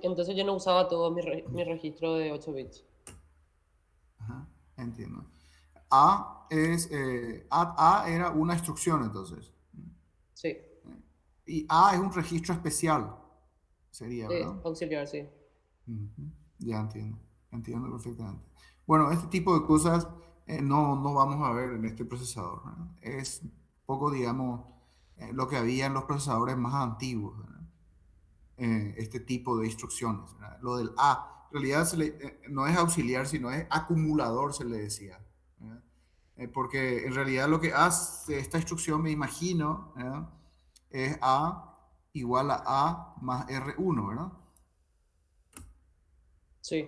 Entonces yo no usaba todo mi registro de 8 bits. Ajá, entiendo. Add a era una instrucción entonces. Sí. Y A es un registro especial, sería, ¿verdad? Auxiliar, sí. Ujú. Ya entiendo, entiendo perfectamente. Bueno, este tipo de cosas no vamos a ver en este procesador, ¿verdad? Es poco, digamos, lo que había en los procesadores más antiguos, ¿verdad? Este tipo de instrucciones, ¿verdad? Lo del A, en realidad no es auxiliar, sino es acumulador, se le decía, ¿verdad? Porque en realidad lo que hace esta instrucción, me imagino, ¿verdad? Es A igual a A más R1, ¿verdad? Sí.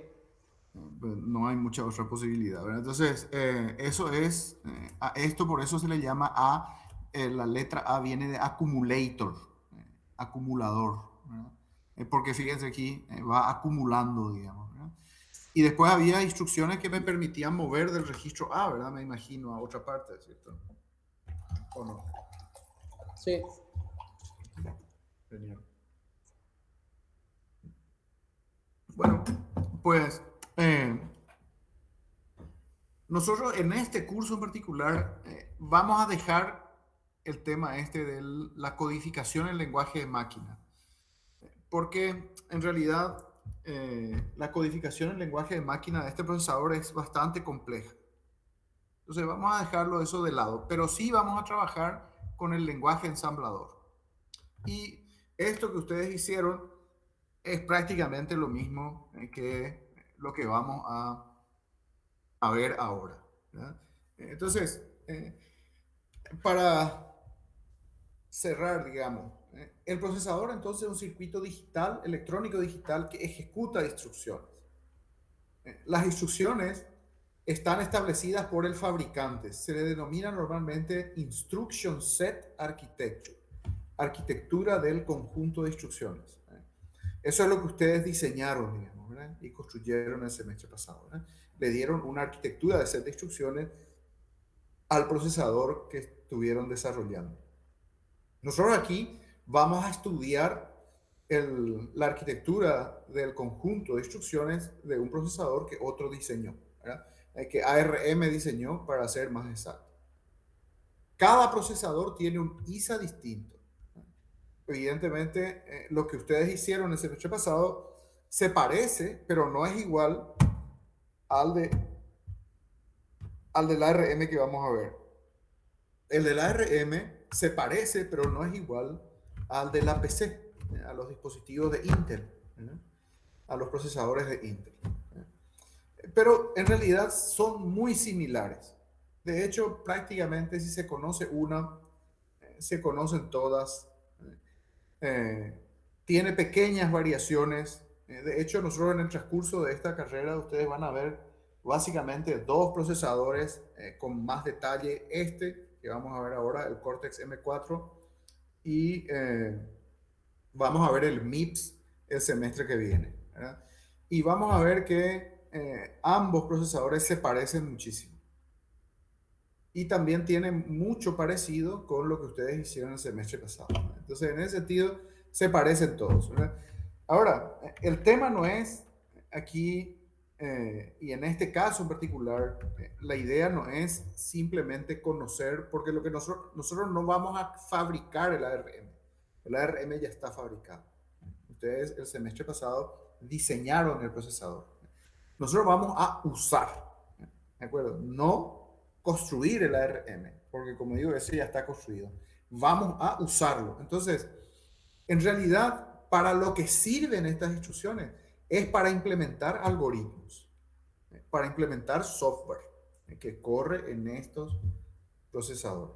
Pues no hay mucha otra posibilidad, ¿verdad? Entonces, eso es, a esto por eso se le llama A, la letra A viene de accumulator, acumulador, ¿verdad? Porque fíjense aquí, va acumulando, digamos, ¿verdad? Y después había instrucciones que me permitían mover del registro A, ¿verdad? Me imagino, a otra parte, ¿cierto? ¿O no? Sí. Genial. Bueno, pues nosotros en este curso en particular vamos a dejar el tema este de la codificación en lenguaje de máquina, porque en realidad la codificación en lenguaje de máquina de este procesador es bastante compleja. Entonces vamos a dejarlo eso de lado, pero sí vamos a trabajar con el lenguaje ensamblador. Y esto que ustedes hicieron es prácticamente lo mismo que lo que vamos a ver ahora, ¿verdad? Entonces, para cerrar, digamos, el procesador entonces es un circuito digital, electrónico digital que ejecuta instrucciones. Las instrucciones están establecidas por el fabricante. Se le denomina normalmente Instruction Set Architecture, arquitectura del conjunto de instrucciones. Eso es lo que ustedes diseñaron, digamos, ¿verdad? Y construyeron el semestre pasado, ¿verdad? Le dieron una arquitectura de set de instrucciones al procesador que estuvieron desarrollando. Nosotros aquí vamos a estudiar la arquitectura del conjunto de instrucciones de un procesador que otro diseñó, ¿verdad? Que ARM diseñó, para ser más exacto. Cada procesador tiene un ISA distinto. Evidentemente, lo que ustedes hicieron el semestre pasado se parece, pero no es igual al del ARM que vamos a ver. El del ARM se parece, pero no es igual al de la PC, a los dispositivos de Intel, a los procesadores de Intel. Pero en realidad son muy similares. De hecho, prácticamente si se conoce una, se conocen todas. Tiene pequeñas variaciones. De hecho, nosotros en el transcurso de esta carrera, ustedes van a ver básicamente dos procesadores con más detalle. Este que vamos a ver ahora, el Cortex M4, y vamos a ver el MIPS el semestre que viene, ¿verdad? Y vamos a ver que ambos procesadores se parecen muchísimo. Y también tienen mucho parecido con lo que ustedes hicieron el semestre pasado, ¿verdad? Entonces, en ese sentido, se parecen todos, ¿verdad? Ahora, el tema no es aquí, y en este caso en particular, la idea no es simplemente conocer, porque lo que nosotros no vamos a fabricar el ARM. El ARM ya está fabricado. Ustedes el semestre pasado diseñaron el procesador. Nosotros vamos a usar, ¿de acuerdo? No construir el ARM, porque como digo, ese ya está construido. Vamos a usarlo. Entonces, en realidad, para lo que sirven estas instrucciones es para implementar algoritmos, para implementar software que corre en estos procesadores.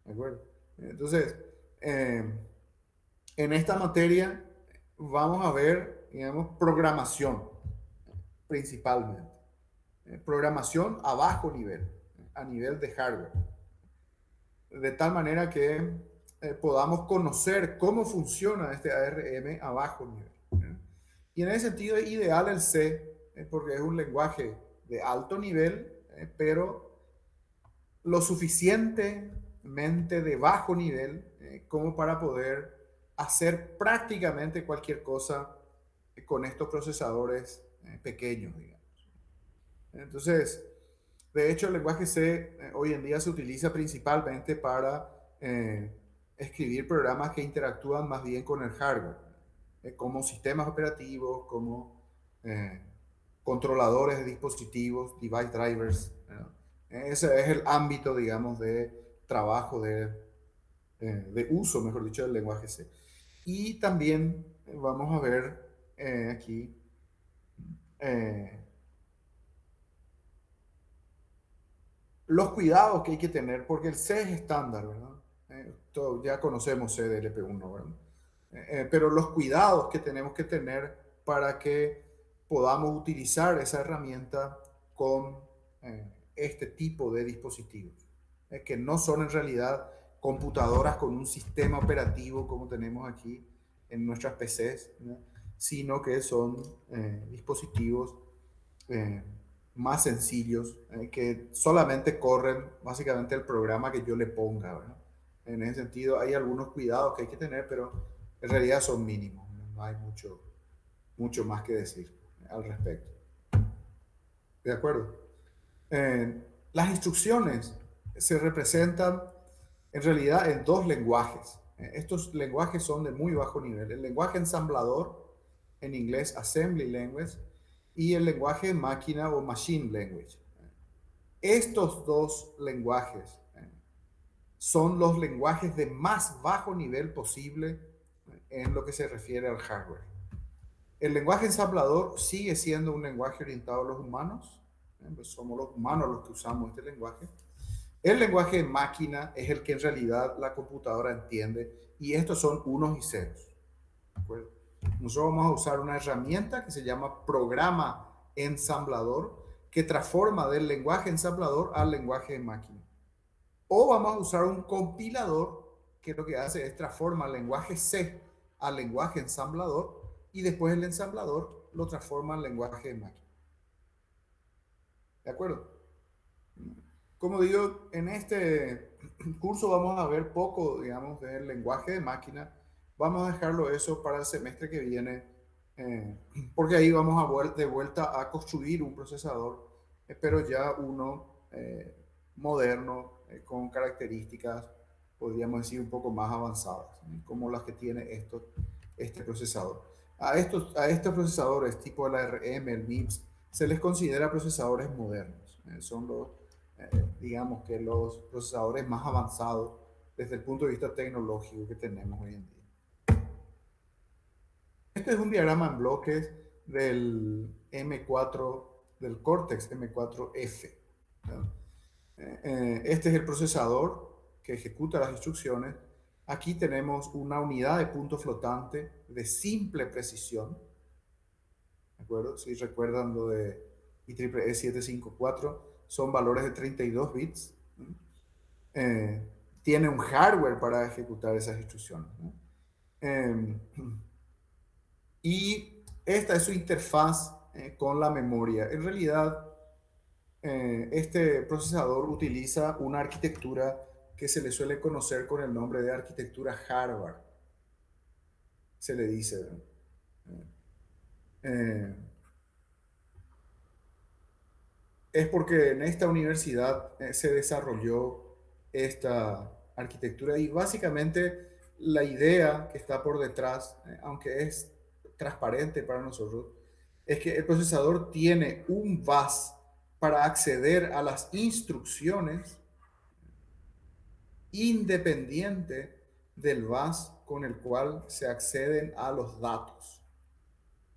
¿De acuerdo? Entonces, en esta materia vamos a ver, digamos, programación principalmente. Programación a bajo nivel, a nivel de hardware. De tal manera que podamos conocer cómo funciona este ARM a bajo nivel. Y en ese sentido es ideal el C, porque es un lenguaje de alto nivel, pero lo suficientemente de bajo nivel como para poder hacer prácticamente cualquier cosa con estos procesadores pequeños, digamos. Entonces, de hecho, el lenguaje C hoy en día se utiliza principalmente para escribir programas que interactúan más bien con el hardware, como sistemas operativos, como eh, controladores de dispositivos, device drivers, ¿no? Ese es el ámbito, digamos, de trabajo, de uso, mejor dicho, del lenguaje C. Y también vamos a ver aquí eh, los cuidados que hay que tener, porque el C es estándar, ¿verdad? Ya conocemos C de LP1, ¿verdad? Pero los cuidados que tenemos que tener para que podamos utilizar esa herramienta con este tipo de dispositivos, que no son en realidad computadoras con un sistema operativo como tenemos aquí en nuestras PCs, ¿no? Sino que son dispositivos eh, más sencillos, que solamente corren básicamente el programa que yo le ponga, ¿verdad? En ese sentido, hay algunos cuidados que hay que tener, pero en realidad son mínimos. No hay mucho más que decir al respecto. ¿De acuerdo? Las instrucciones se representan en realidad en dos lenguajes. Estos lenguajes son de muy bajo nivel. El lenguaje ensamblador, en inglés Assembly Language, y el lenguaje máquina o Machine Language. Estos dos lenguajes son los lenguajes de más bajo nivel posible en lo que se refiere al hardware. El lenguaje ensamblador sigue siendo un lenguaje orientado a los humanos. Pues somos los humanos los que usamos este lenguaje. El lenguaje de máquina es el que en realidad la computadora entiende, y estos son unos y ceros. ¿De acuerdo? Nosotros vamos a usar una herramienta que se llama programa ensamblador, que transforma del lenguaje ensamblador al lenguaje de máquina. O vamos a usar un compilador que lo que hace es transformar el lenguaje C al lenguaje ensamblador, y después el ensamblador lo transforma al lenguaje de máquina. ¿De acuerdo? Como digo, en este curso vamos a ver poco, digamos, del lenguaje de máquina. Vamos a dejarlo eso para el semestre que viene, porque ahí vamos de vuelta a construir un procesador, pero ya uno moderno, con características, podríamos decir, un poco más avanzadas, como las que tiene este procesador. A estos procesadores tipo el ARM, el MIPS, se les considera procesadores modernos. Son digamos que los procesadores más avanzados desde el punto de vista tecnológico que tenemos hoy en día. Este es un diagrama en bloques del M4, del Cortex M4F. Este es el procesador que ejecuta las instrucciones. Aquí tenemos una unidad de punto flotante de simple precisión. ¿De acuerdo? Si recuerdan lo de IEEE 754 son valores de 32 bits. Tiene un hardware para ejecutar esas instrucciones, ¿no? Y esta es su interfaz con la memoria. En realidad, este procesador utiliza una arquitectura que se le suele conocer con el nombre de arquitectura Harvard. Se le dice. Es porque en esta universidad se desarrolló esta arquitectura y básicamente la idea que está por detrás, aunque es transparente para nosotros, es que el procesador tiene un bus para acceder a las instrucciones independiente del bus con el cual se acceden a los datos.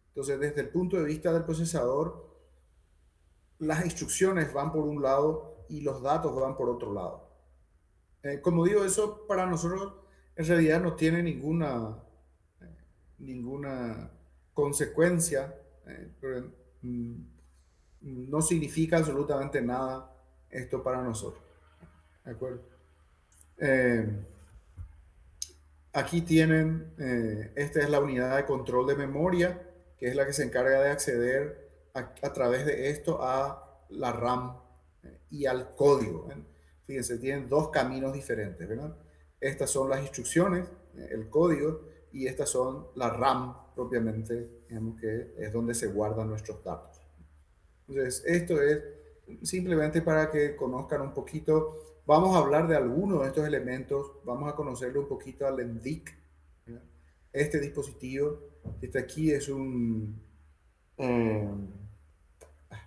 Entonces, desde el punto de vista del procesador, las instrucciones van por un lado y los datos van por otro lado. Como digo, eso para nosotros en realidad no tiene ninguna consecuencia, pero, no significa absolutamente nada esto para nosotros. ¿De acuerdo? Aquí tienen, esta es la unidad de control de memoria, que es la que se encarga de acceder a través de esto a la RAM y al código. Fíjense, tienen dos caminos diferentes, ¿verdad? Estas son las instrucciones, el código, y estas son la RAM propiamente, digamos que es donde se guardan nuestros datos. Entonces, esto es simplemente para que conozcan un poquito. Vamos a hablar de algunos de estos elementos, vamos a conocerlo un poquito al NVIC. Este dispositivo que está aquí es un... no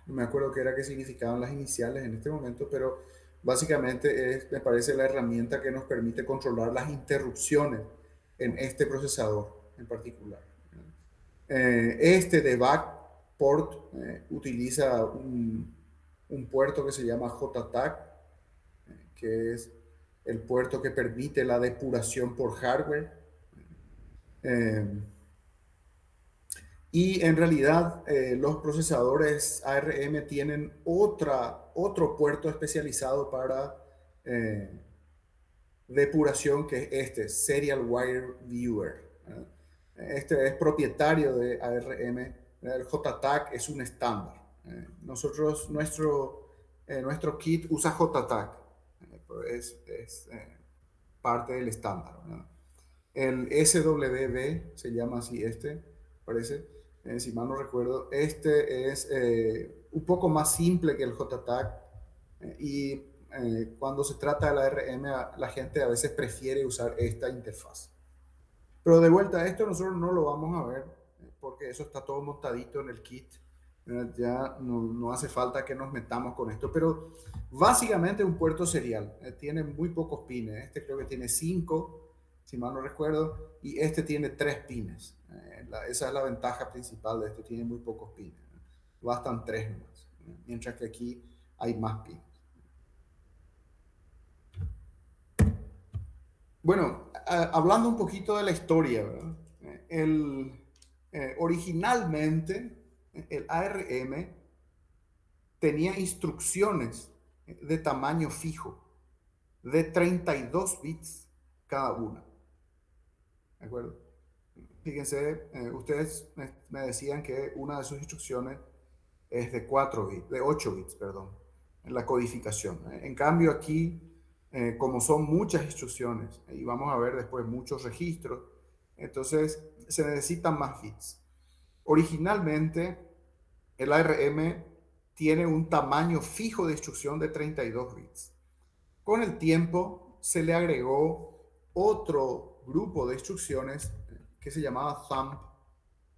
me acuerdo qué era que significaban las iniciales en este momento, pero básicamente es, me parece, la herramienta que nos permite controlar las interrupciones en este procesador en particular. Este debug port utiliza un puerto que se llama JTAG, que es el puerto que permite la depuración por hardware. Y en realidad los procesadores ARM tienen otro puerto especializado para depuración, que es este, Serial Wire Viewer. Este es propietario de ARM. El JTAG es un estándar. Nuestro kit usa JTAG. Es parte del estándar, ¿verdad? El SWB se llama así, parece, si mal no recuerdo. Este es un poco más simple que el JTAG y cuando se trata de la ARM, la gente a veces prefiere usar esta interfaz. Pero de vuelta a esto nosotros no lo vamos a ver porque eso está todo montadito en el kit. Ya no hace falta que nos metamos con esto, pero básicamente un puerto serial. Tiene muy pocos pines. Este creo que tiene 5, si mal no recuerdo, y este tiene 3 pines. Esa es la ventaja principal de este, tiene muy pocos pines. Bastan 3 nomás, mientras que aquí hay más pines. Bueno, hablando un poquito de la historia, ¿verdad? Originalmente el ARM tenía instrucciones de tamaño fijo, de 32 bits cada una. ¿De acuerdo? Fíjense, ustedes me decían que una de sus instrucciones es de 8 bits, perdón, en la codificación. En cambio aquí, como son muchas instrucciones, y vamos a ver después muchos registros, entonces se necesitan más bits. Originalmente, el ARM tiene un tamaño fijo de instrucción de 32 bits. Con el tiempo se le agregó otro grupo de instrucciones que se llamaba thumb,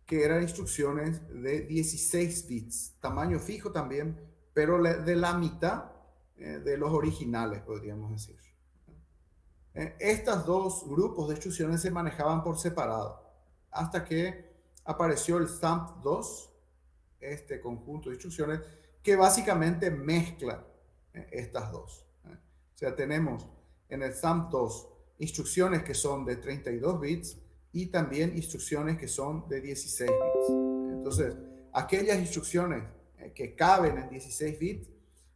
que eran instrucciones de 16 bits, tamaño fijo también, pero de la mitad de los originales, podríamos decir. Estos dos grupos de instrucciones se manejaban por separado, hasta que apareció el thumb 2, este conjunto de instrucciones, que básicamente mezcla estas dos. O sea, tenemos en el thumb 2 instrucciones que son de 32 bits y también instrucciones que son de 16 bits. Entonces, aquellas instrucciones que caben en 16 bits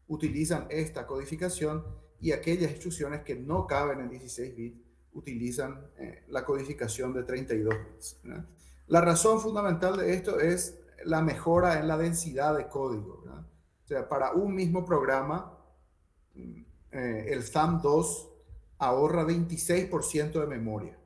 utilizan esta codificación, y aquellas instrucciones que no caben en 16 bits utilizan la codificación de 32 bits. La razón fundamental de esto es la mejora en la densidad de código. O sea, para un mismo programa, el SAM2 ahorra 26% de memoria.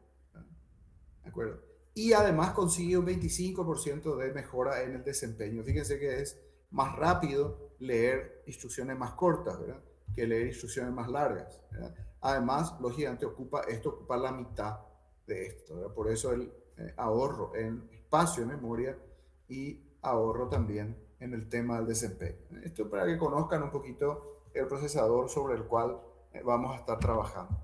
¿De acuerdo? Y además consigue un 25% de mejora en el desempeño. Fíjense que es más rápido leer instrucciones más cortas, ¿verdad?, que leer instrucciones más largas, ¿verdad? Además, lógicamente, esto ocupa la mitad de esto, ¿verdad? Por eso el ahorro en espacio de memoria y ahorro también en el tema del desempeño. Esto para que conozcan un poquito el procesador sobre el cual vamos a estar trabajando.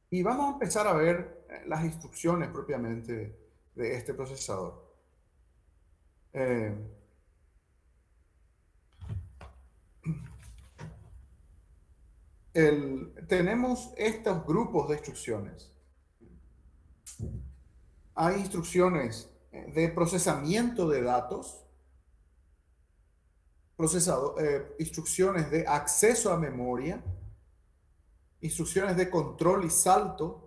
Y vamos a empezar a ver las instrucciones propiamente de este procesador. Tenemos estos grupos de instrucciones. Hay instrucciones de procesamiento de datos, instrucciones de acceso a memoria, instrucciones de control y salto,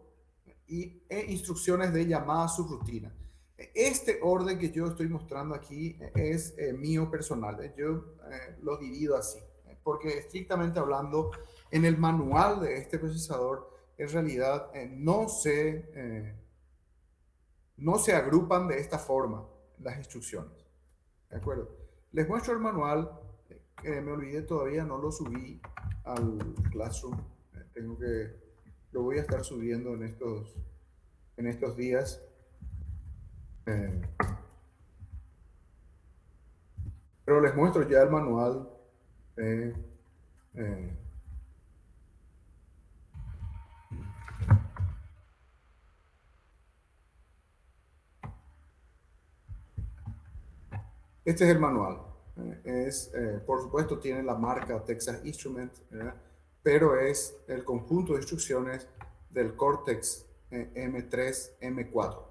e instrucciones de llamada subrutina. Este orden que yo estoy mostrando aquí es mío personal. Yo lo divido así, porque estrictamente hablando, en el manual de este procesador, en realidad no se agrupan de esta forma las instrucciones. ¿De acuerdo? Les muestro el manual. Me olvidé todavía, no lo subí al Classroom. Lo voy a estar subiendo en estos días. Pero les muestro ya el manual. Este es el manual. Por supuesto, tiene la marca Texas Instruments, ¿verdad?, pero es el conjunto de instrucciones del Cortex M3 M4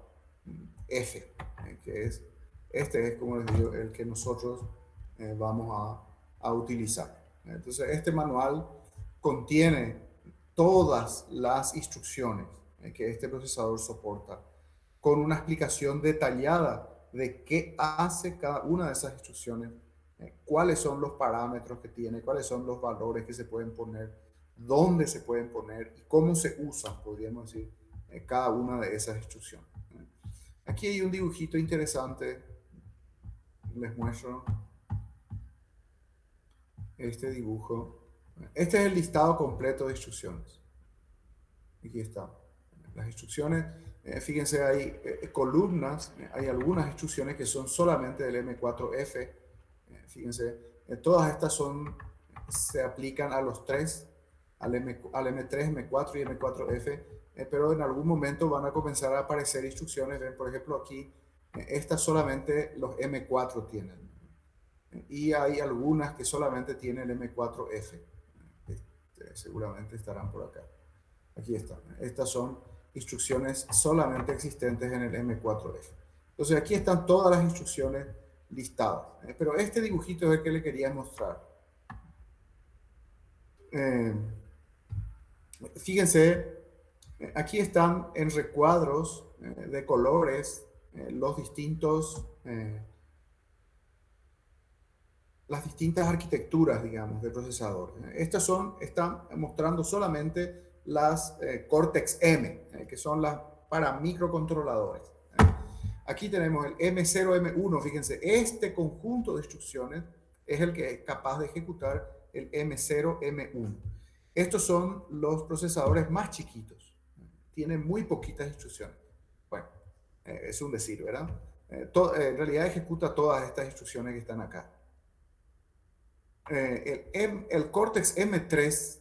F, este es, como les digo, el que nosotros vamos a utilizar. Entonces, este manual contiene todas las instrucciones que este procesador soporta, con una explicación detallada de qué hace cada una de esas instrucciones, cuáles son los parámetros que tiene, cuáles son los valores que se pueden poner, dónde se pueden poner y cómo se usan, podríamos decir, cada una de esas instrucciones. Aquí hay un dibujito interesante. Les muestro este dibujo. Este es el listado completo de instrucciones. Aquí está. Las instrucciones, fíjense, hay columnas, hay algunas instrucciones que son solamente del M4F. Fíjense, todas estas se aplican a los tres, al M3, M4 y M4F, pero en algún momento van a comenzar a aparecer instrucciones. Ven, por ejemplo, aquí, estas solamente los M4 tienen. Y hay algunas que solamente tienen el M4F. Seguramente estarán por acá. Aquí están. Estas son instrucciones solamente existentes en el M4F. Entonces aquí están todas las instrucciones listadas. Pero este dibujito es el que le quería mostrar. Fíjense, aquí están en recuadros de colores las distintas arquitecturas, digamos, de procesador. Estas están mostrando solamente las Cortex-M, que son las para microcontroladores. Aquí tenemos el M0, M1, fíjense, este conjunto de instrucciones es el que es capaz de ejecutar el M0, M1. Estos son los procesadores más chiquitos, tienen muy poquitas instrucciones. Bueno, es un decir, ¿verdad? En realidad ejecuta todas estas instrucciones que están acá. El Cortex M3,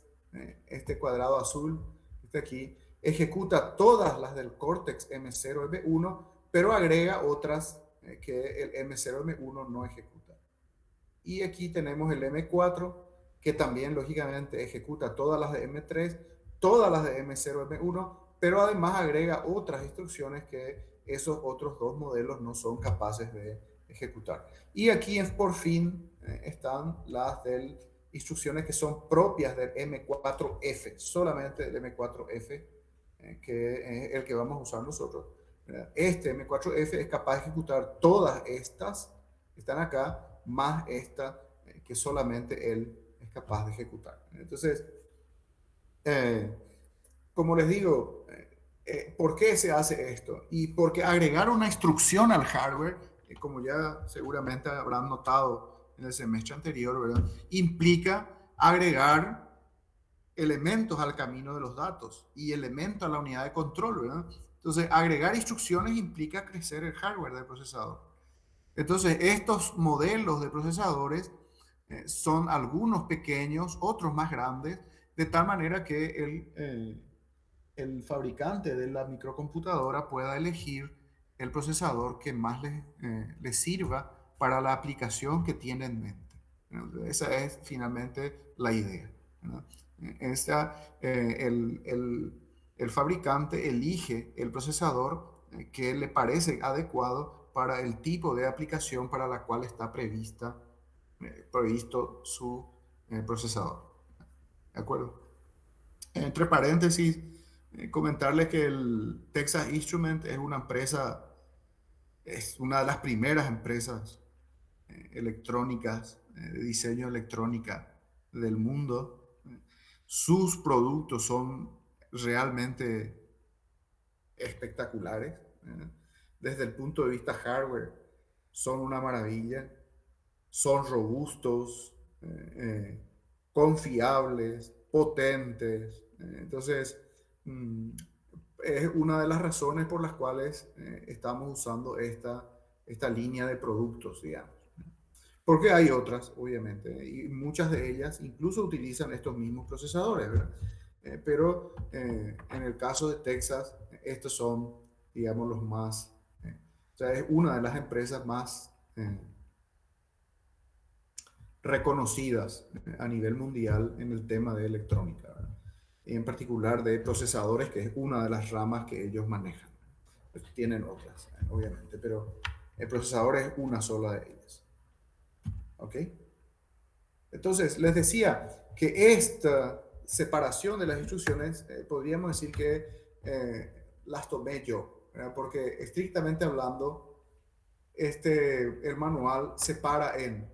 este cuadrado azul, este aquí, ejecuta todas las del Cortex M0, M1, pero agrega otras que el M0, M1 no ejecuta. Y aquí tenemos el M4, que también lógicamente ejecuta todas las de M3, todas las de M0, M1, pero además agrega otras instrucciones que esos otros dos modelos no son capaces de ejecutar. Y aquí por fin están las instrucciones que son propias del M4F, solamente del M4F, que es el que vamos a usar nosotros. Este M4F es capaz de ejecutar todas estas que están acá, más esta que solamente él es capaz de ejecutar. Entonces, como les digo, ¿por qué se hace esto? Y porque agregar una instrucción al hardware, como ya seguramente habrán notado en el semestre anterior, ¿verdad? Implica agregar elementos al camino de los datos y elementos a la unidad de control, ¿verdad? Entonces, agregar instrucciones implica crecer el hardware del procesador. Entonces, estos modelos de procesadores son algunos pequeños, otros más grandes, de tal manera que el fabricante de la microcomputadora pueda elegir el procesador que más le sirva para la aplicación que tiene en mente. Esa es finalmente la idea, ¿no? El fabricante elige el procesador que le parece adecuado para el tipo de aplicación para la cual está previsto su procesador. ¿De acuerdo? Entre paréntesis, comentarles que el Texas Instruments es una empresa, es una de las primeras empresas electrónicas, de diseño electrónica del mundo. Sus productos son realmente espectaculares. Desde el punto de vista hardware, son una maravilla, son robustos, confiables, potentes. Entonces, es una de las razones por las cuales estamos usando esta línea de productos, digamos. Porque hay otras, obviamente, y muchas de ellas incluso utilizan estos mismos procesadores, ¿verdad? Pero en el caso de Texas, estos son, digamos, los más, o sea, es una de las empresas más reconocidas a nivel mundial en el tema de electrónica, ¿verdad? Y en particular de procesadores, que es una de las ramas que ellos manejan. Pues tienen otras, obviamente, pero el procesador es una sola de ellas. ¿Ok? Entonces, les decía que esta separación de las instrucciones, podríamos decir que las tomé yo, ¿verdad? Porque estrictamente hablando, el manual separa en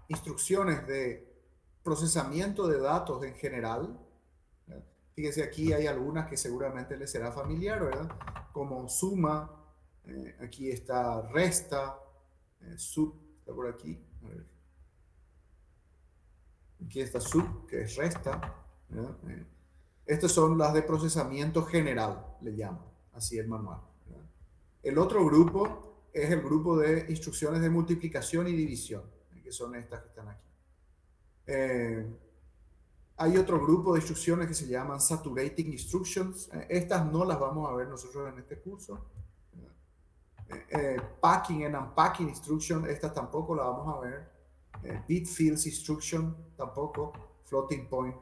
instrucciones de procesamiento de datos en general. Fíjense, aquí hay algunas que seguramente les será familiar, ¿verdad? Como suma, aquí está resta, sub, está por aquí. A ver. Aquí está sub, que es resta. Estas son las de procesamiento general, le llaman, así el manual, ¿verdad? El otro grupo es el grupo de instrucciones de multiplicación y división, que son estas que están aquí. Hay otro grupo de instrucciones que se llaman saturating instructions. Estas no las vamos a ver nosotros en este curso. Packing and unpacking instruction, estas tampoco las vamos a ver. Bit fields instruction tampoco. Floating point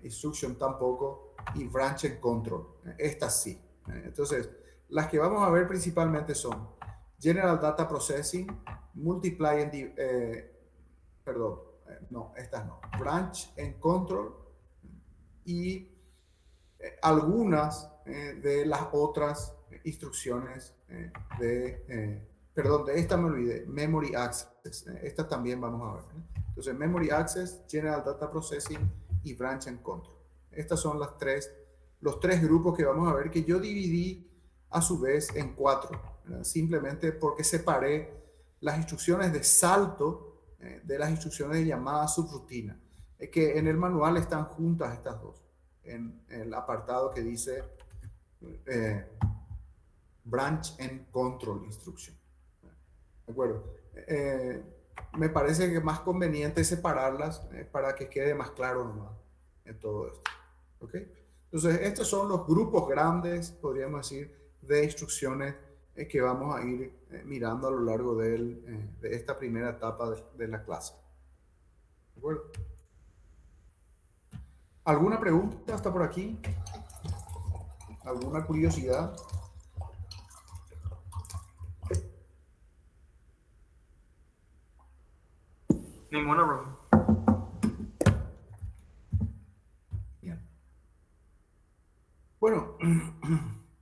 instruction tampoco. Y branch and control, estas sí. Entonces, las que vamos a ver principalmente son General Data Processing, Multiply and no, estas no. Branch and Control y algunas de las otras instrucciones de esta me olvidé, Memory Access. Esta también vamos a ver. Entonces, Memory Access, General Data Processing y Branch and Control. Estas son los tres grupos que vamos a ver, que yo dividí a su vez en 4, ¿verdad? Simplemente porque separé las instrucciones de salto de las instrucciones de llamada subrutina, que en el manual están juntas estas dos, en el apartado que dice Branch and Control Instruction. ¿De acuerdo? Me parece que es más conveniente separarlas para que quede más claro nomás en todo esto. ¿Ok? Entonces, estos son los grupos grandes, podríamos decir, de instrucciones que vamos a ir mirando a lo largo de esta primera etapa de la clase. ¿De acuerdo? ¿Alguna pregunta hasta por aquí? ¿Alguna curiosidad? Ninguna, profe. Bien. Bueno,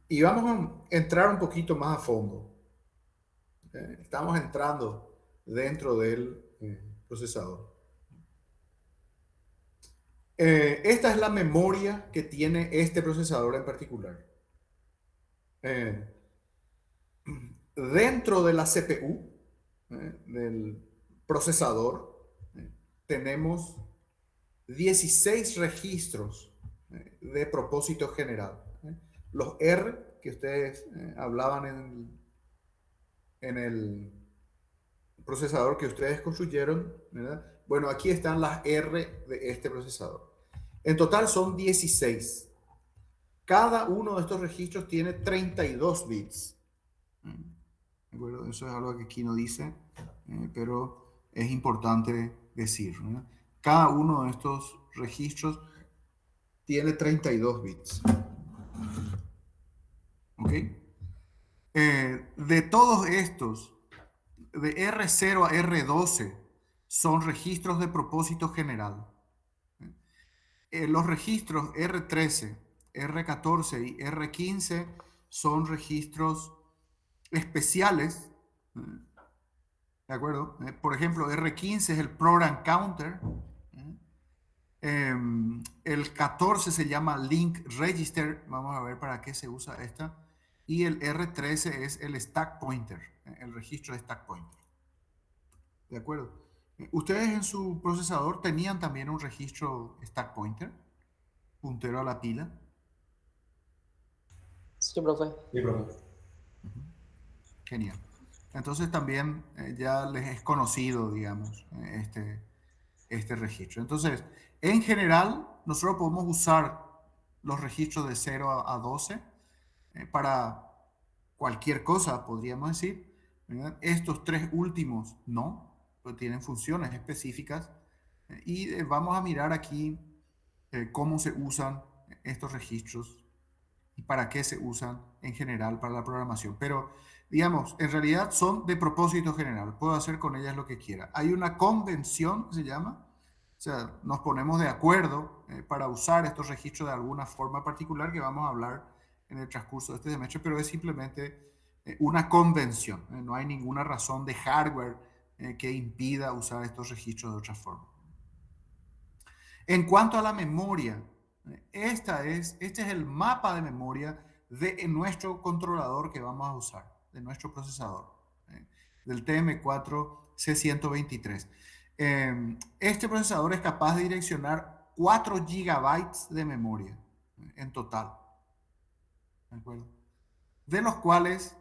y vamos a entrar un poquito más a fondo. Estamos entrando dentro del procesador. Esta es la memoria que tiene este procesador en particular. Dentro de la CPU, del procesador, tenemos 16 registros de propósito general. Los R que ustedes hablaban en el procesador que ustedes construyeron, ¿verdad? Bueno, aquí están las R de este procesador. En total son 16. Cada uno de estos registros tiene 32 bits. ¿De acuerdo? Eso es algo que aquí no dice, pero es importante decir, ¿verdad? Cada uno de estos registros tiene 32 bits. ¿Ok? De todos estos, de R0 a R12, son registros de propósito general. Los registros R13, R14 y R15 son registros especiales. ¿De acuerdo? Por ejemplo, R15 es el Program Counter. El 14 se llama Link Register. Vamos a ver para qué se usa esta. Y el R13 es el Stack Pointer, el registro de Stack Pointer. ¿De acuerdo? ¿Ustedes en su procesador tenían también un registro Stack Pointer? Puntero a la pila. Sí, profe. Sí, profe. Genial. Entonces también ya les es conocido, digamos, este registro. Entonces, en general, nosotros podemos usar los registros de 0 a 12 para cualquier cosa, podríamos decir, ¿verdad? Estos tres últimos no, pero tienen funciones específicas. Y vamos a mirar aquí cómo se usan estos registros y para qué se usan en general para la programación. Pero, digamos, en realidad son de propósito general. Puedo hacer con ellas lo que quiera. Hay una convención, se llama. O sea, nos ponemos de acuerdo para usar estos registros de alguna forma particular que vamos a hablar en el transcurso de este semestre, pero es simplemente una convención. No hay ninguna razón de hardware que impida usar estos registros de otra forma. En cuanto a la memoria, este es el mapa de memoria de nuestro controlador que vamos a usar, de nuestro procesador, del TM4 C123. Este procesador es capaz de direccionar 4 gigabytes de memoria en total. ¿De acuerdo? De los cuales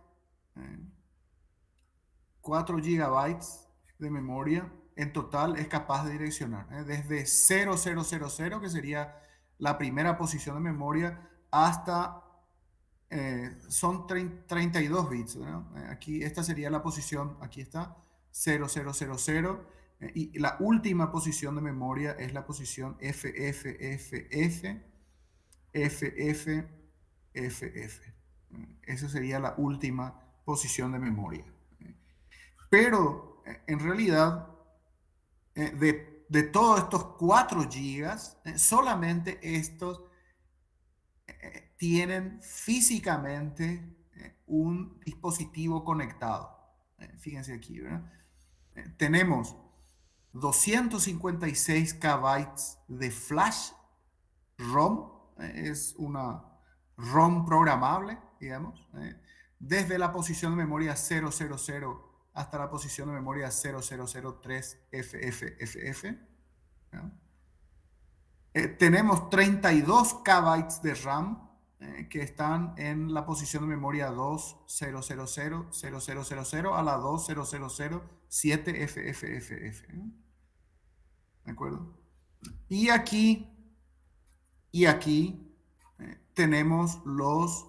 4 gigabytes de memoria en total es capaz de direccionar desde 0000, que sería la primera posición de memoria, hasta son 32 bits, ¿no? Aquí esta sería la posición, aquí está 0000, y la última posición de memoria es la posición FFFF. Esa sería la última posición de memoria. Pero en realidad, de todos estos 4 gigas, solamente estos tienen físicamente un dispositivo conectado. Fíjense aquí, ¿verdad? Tenemos 256 KB de flash ROM, es una ROM programable, digamos, desde la posición de memoria 000 hasta la posición de memoria 0003 FFFF. ¿No? Tenemos 32 KB de RAM que están en la posición de memoria 2000 a la 2007 FFFF. ¿No? ¿De acuerdo? Y aquí tenemos los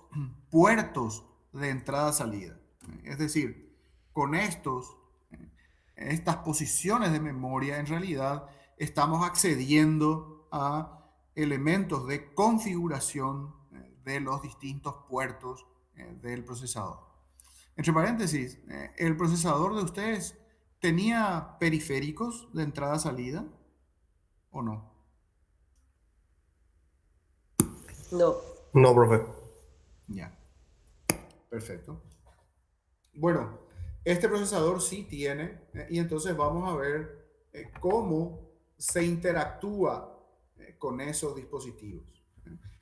puertos de entrada-salida. Es decir, con estas posiciones de memoria, en realidad estamos accediendo a elementos de configuración de los distintos puertos del procesador. Entre paréntesis, el procesador de ustedes ¿tenía periféricos de entrada-salida o no? No. No, profe. Ya, perfecto. Bueno, este procesador sí tiene, y entonces vamos a ver cómo se interactúa con esos dispositivos.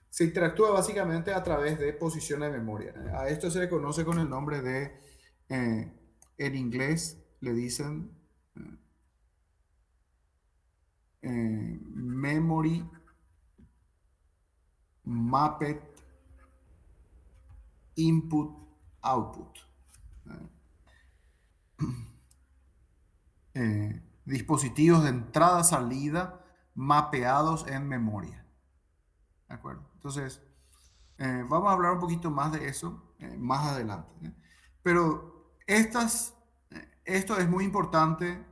Se interactúa básicamente a través de posiciones de memoria. A esto se le conoce con el nombre de, en inglés le dicen Memory Mapped Input Output. Dispositivos de entrada-salida mapeados en memoria. ¿De acuerdo? Entonces, vamos a hablar un poquito más de eso más adelante. Pero esto es muy importante.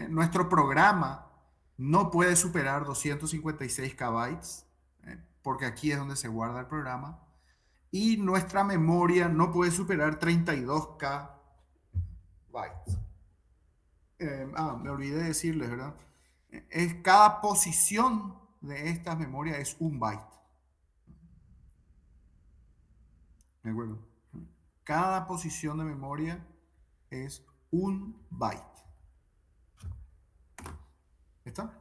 Nuestro programa no puede superar 256 KB, porque aquí es donde se guarda el programa. Y nuestra memoria no puede superar 32K bytes. Me olvidé decirles, ¿verdad? Cada posición de esta memoria es un byte. ¿De acuerdo? Cada posición de memoria es un byte. ¿Está?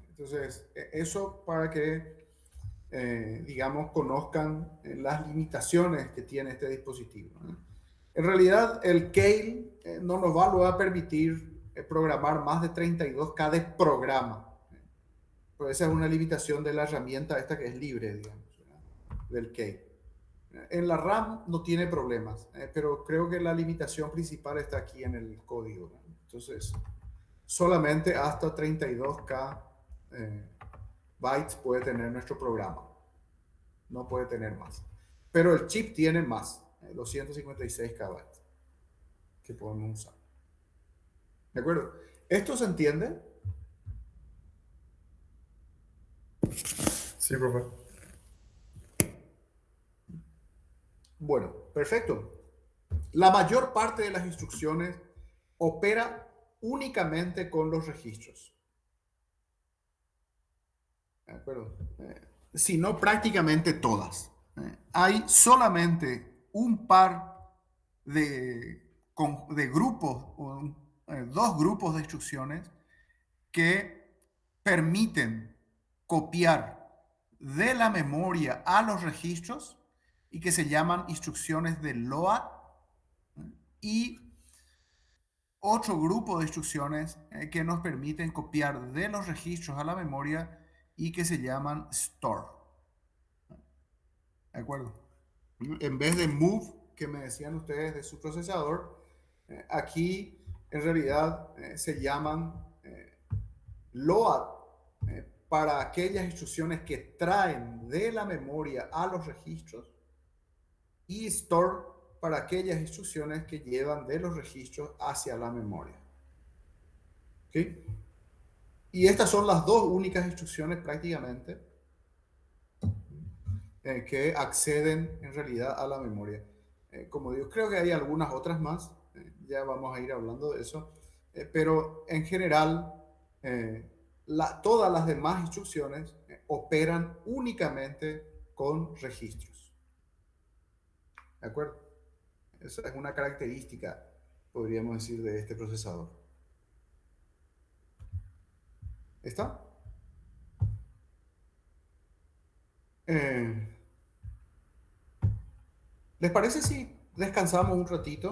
Entonces, eso para que, digamos, conozcan las limitaciones que tiene este dispositivo, ¿no? En realidad, el Keil no nos va a permitir programar más de 32K de programa. Pero esa es una limitación de la herramienta esta que es libre, digamos, ¿verdad? Del Keil. En la RAM no tiene problemas, pero creo que la limitación principal está aquí en el código, ¿no? Entonces, solamente hasta 32K bytes puede tener nuestro programa. No puede tener más. Pero el chip tiene más, 256K bytes que podemos usar. ¿De acuerdo? ¿Esto se entiende? Sí, profe. Bueno, perfecto. La mayor parte de las instrucciones opera únicamente con los registros. ¿De acuerdo? Si no prácticamente todas. Hay solamente un par de grupos, dos grupos de instrucciones que permiten copiar de la memoria a los registros y que se llaman instrucciones de load, y otro grupo de instrucciones que nos permiten copiar de los registros a la memoria y que se llaman store. ¿De acuerdo? En vez de move, que me decían ustedes de su procesador, aquí en realidad se llaman load para aquellas instrucciones que traen de la memoria a los registros, y store para aquellas instrucciones que llevan de los registros hacia la memoria. ¿Sí? Y estas son las dos únicas instrucciones prácticamente que acceden en realidad a la memoria. Como digo, creo que hay algunas otras más, ya vamos a ir hablando de eso, pero en general todas las demás instrucciones operan únicamente con registros. ¿De acuerdo? Esa es una característica, podríamos decir, de este procesador. ¿Está? ¿Les parece si descansamos un ratito?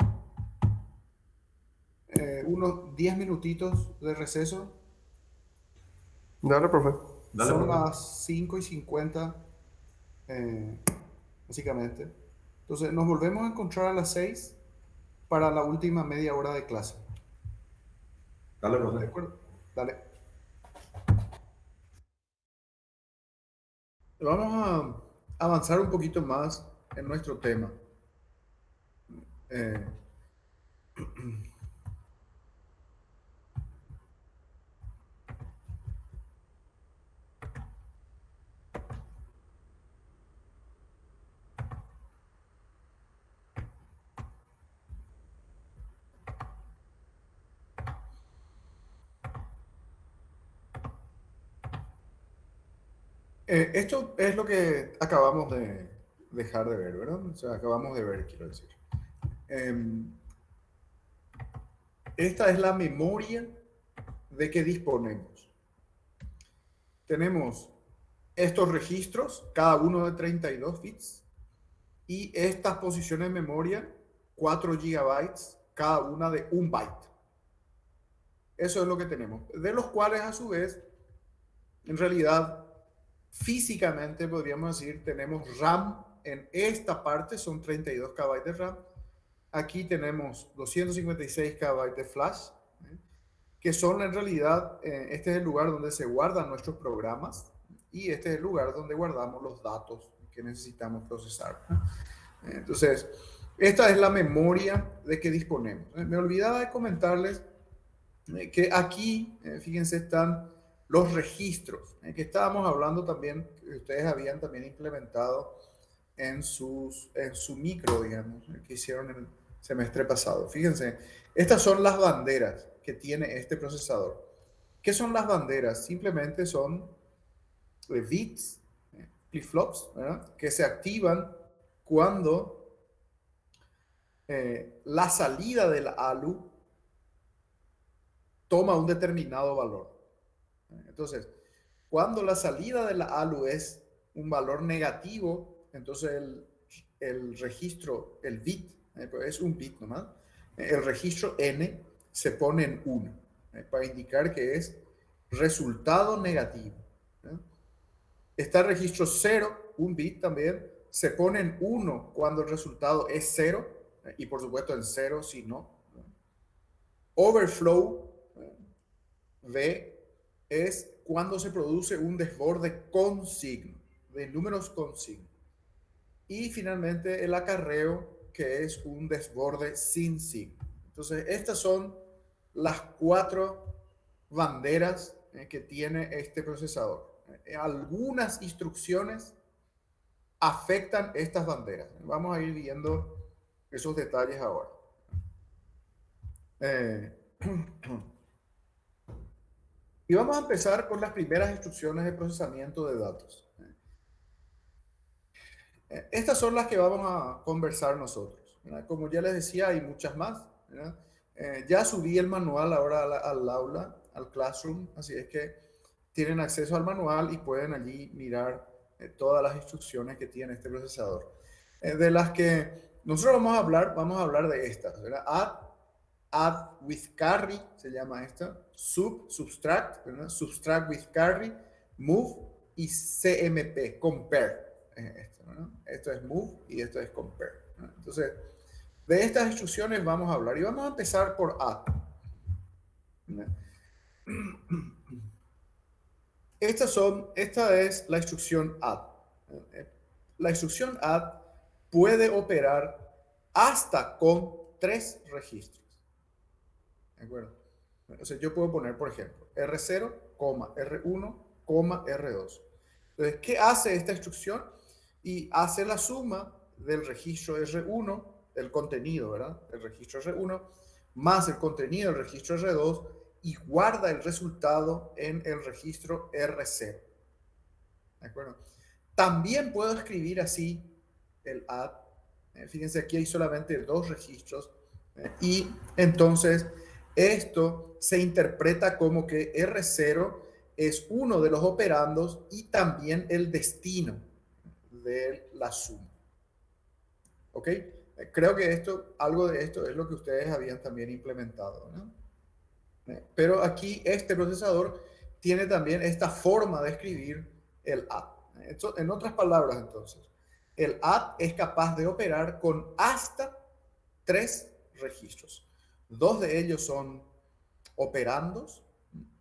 Unos 10 minutitos de receso. Dale, profe. Dale, Son profe. las 5:50, básicamente. Entonces, nos volvemos a encontrar a las 6 para la última media hora de clase. Dale, ¿De profe. acuerdo? Dale. Vamos a avanzar un poquito más en nuestro tema. Eh, Esto es lo que acabamos de dejar de ver, ¿verdad? O sea, acabamos de ver, quiero decir. Em, Esta es la memoria de que disponemos. Tenemos estos registros, cada uno de 32 bits, y estas posiciones de memoria, 4 gigabytes, cada una de 1 byte. Eso es lo que tenemos, de los cuales a su vez, en realidad, físicamente podríamos decir, tenemos RAM en esta parte, son 32 KB de RAM. Aquí tenemos 256 KB de flash, que son en realidad, este es el lugar donde se guardan nuestros programas y este es el lugar donde guardamos los datos que necesitamos procesar. Entonces, esta es la memoria de que disponemos. Me olvidaba de comentarles que aquí, fíjense, están los registros, que estábamos hablando también, que ustedes habían también implementado en su micro, digamos, que hicieron el semestre pasado. Fíjense, estas son las banderas que tiene este procesador. ¿Qué son las banderas? Simplemente son bits, flip-flops, ¿verdad?, que se activan cuando la salida del ALU toma un determinado valor. Entonces, cuando la salida de la ALU es un valor negativo, entonces el registro, el bit, pues es un bit nomás, el registro N se pone en 1, para indicar que es resultado negativo. Está el registro 0, un bit también, se pone en 1 cuando el resultado es 0, y por supuesto en 0 si no. Overflow, V, es cuando se produce un desborde con signo, de números con signo. Y finalmente el acarreo, que es un desborde sin signo. Entonces, estas son las 4 banderas que tiene este procesador. Algunas instrucciones afectan estas banderas. Vamos a ir viendo esos detalles ahora. Y vamos a empezar con las primeras instrucciones de procesamiento de datos. Estas son las que vamos a conversar nosotros, ¿verdad? Como ya les decía, hay muchas más, ¿verdad? Ya subí el manual ahora al aula, al classroom, así es que tienen acceso al manual y pueden allí mirar todas las instrucciones que tiene este procesador. De las que nosotros vamos a hablar de estas, ¿verdad? Add with carry, se llama esta, subtract, ¿verdad? Subtract with carry, move y CMP, compare. Esto es move y esto es compare. Entonces, de estas instrucciones vamos a hablar y vamos a empezar por add. Esta es la instrucción add. La instrucción add puede operar hasta con 3 registros. ¿De acuerdo? O sea, yo puedo poner, por ejemplo, R0, R1, R2. Entonces, ¿qué hace esta instrucción? Y hace la suma del registro R1, del contenido, ¿verdad? El registro R1, más el contenido del registro R2 y guarda el resultado en el registro R0. ¿De acuerdo? También puedo escribir así el add. Fíjense, aquí hay solamente 2 registros. Y entonces esto se interpreta como que R0 es uno de los operandos y también el destino de la suma. ¿Ok? Creo que algo de esto es lo que ustedes habían también implementado, ¿no? Pero aquí este procesador tiene también esta forma de escribir el add. En otras palabras, entonces, el add es capaz de operar con hasta 3 registros. 2 de ellos son operandos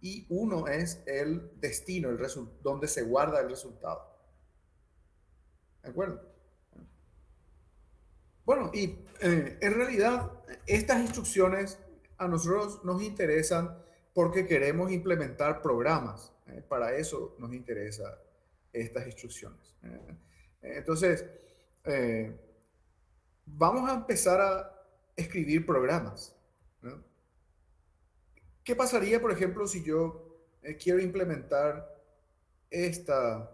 y uno es el destino, donde se guarda el resultado. ¿De acuerdo? Bueno, y en realidad estas instrucciones a nosotros nos interesan porque queremos implementar programas. Para eso nos interesan estas instrucciones. Entonces, vamos a empezar a escribir programas, ¿no? ¿Qué pasaría, por ejemplo, si yo quiero implementar esta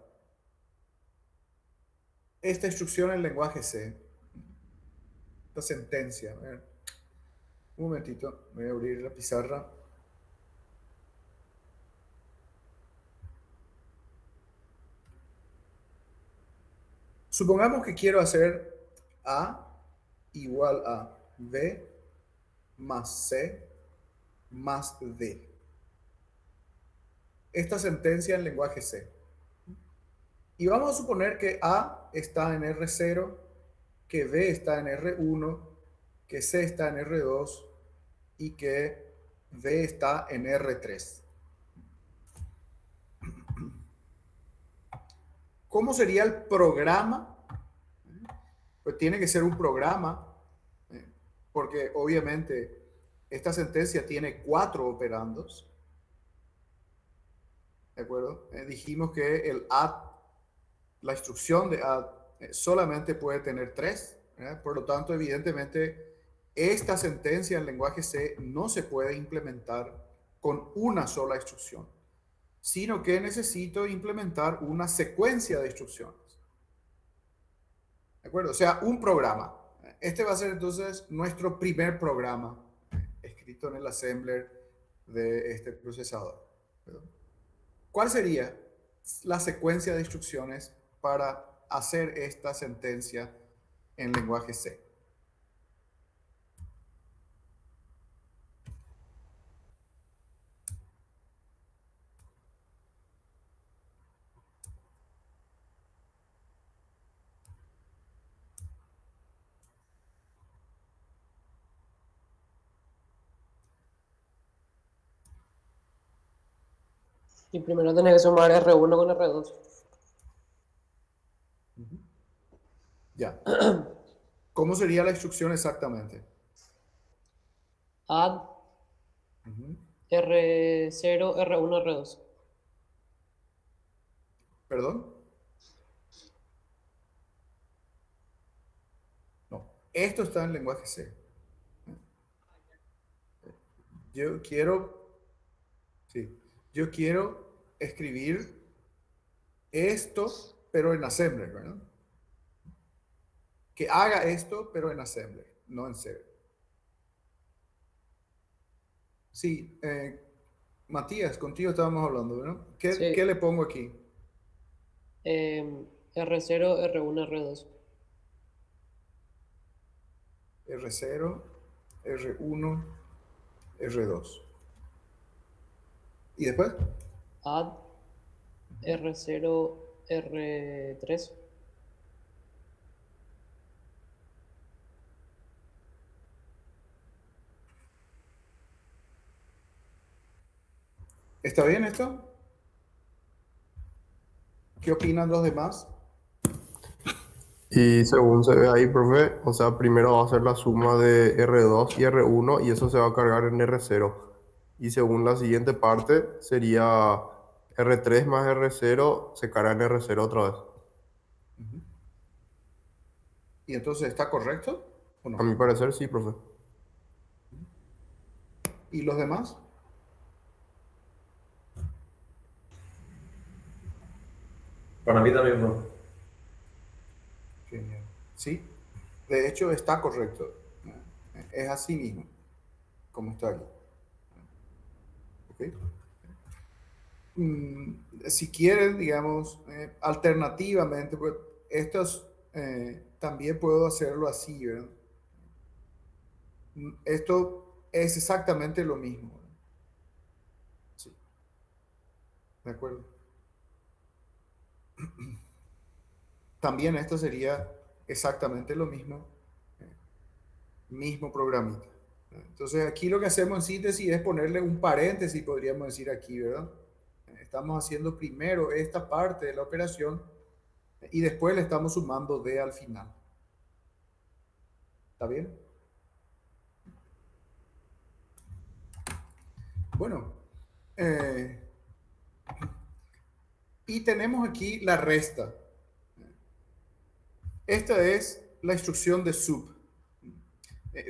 esta instrucción en lenguaje C, esta sentencia. A ver, un momentito, voy a abrir la pizarra. Supongamos que quiero hacer A igual a B más C más D. Esta sentencia en lenguaje C. Y vamos a suponer que A está en R0, que B está en R1, que C está en R2 y que D está en R3. ¿Cómo sería el programa? Pues tiene que ser un programa, porque obviamente esta sentencia tiene 4 operandos. ¿De acuerdo? Dijimos que el add, la instrucción de add, solamente puede tener 3. Por lo tanto, evidentemente, esta sentencia en lenguaje C no se puede implementar con una sola instrucción, sino que necesito implementar una secuencia de instrucciones. ¿De acuerdo? O sea, un programa. Este va a ser entonces nuestro primer programa escrito en el assembler de este procesador. ¿Verdad? ¿Cuál sería la secuencia de instrucciones para hacer esta sentencia en lenguaje C? Y primero tenés que sumar R1 con R2. Ya. ¿Cómo sería la instrucción exactamente? Add R0, R1, R2. ¿Perdón? No. Esto está en lenguaje C. Yo quiero escribir esto, pero en assembler, ¿verdad? Que haga esto, pero en assembler, no en C. Sí, Matías, contigo estábamos hablando, ¿verdad? Sí. ¿Qué le pongo aquí? R0, R1, R2. R0, R1, R2. ¿Y después? Add R0, R3. ¿Está bien esto? ¿Qué opinan los demás? Y según se ve ahí, profe, o sea, primero va a ser la suma de R2 y R1 y eso se va a cargar en R0. Y según la siguiente parte sería R3 más R0 se carga en R0 otra vez. ¿Y entonces está correcto o A no? mi parecer sí, profe. ¿Y los demás? Para mí también, bro. Genial. Sí, de hecho está correcto. Es así mismo, como está aquí. ¿Ok? Si quieren, digamos, alternativamente, pues estos también puedo hacerlo así, ¿verdad? Esto es exactamente lo mismo, ¿verdad? Sí, de acuerdo. También esto sería exactamente lo mismo, mismo programita. Entonces aquí lo que hacemos en síntesis es ponerle un paréntesis, podríamos decir aquí, ¿verdad? Estamos haciendo primero esta parte de la operación y después le estamos sumando D al final. ¿Está bien? Bueno, y tenemos aquí la resta. Esta es la instrucción de sub.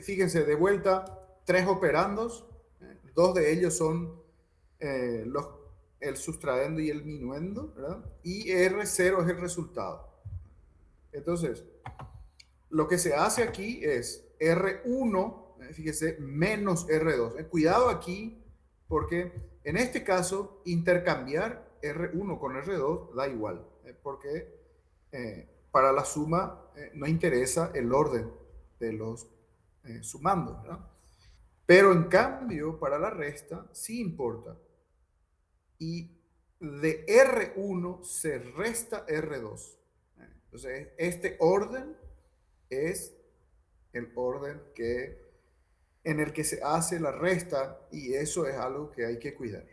Fíjense, de vuelta, 3 operandos. 2 de ellos son el sustraendo y el minuendo, ¿verdad? Y R0 es el resultado. Entonces, lo que se hace aquí es R1, fíjese, menos R2. Cuidado aquí, porque en este caso, intercambiar R1 con R2 da igual, porque para la suma no interesa el orden de los sumandos, ¿no? Pero en cambio, para la resta sí importa. Y de R1 se resta R2. Entonces, este orden es el orden en el que se hace la resta, y eso es algo que hay que cuidar.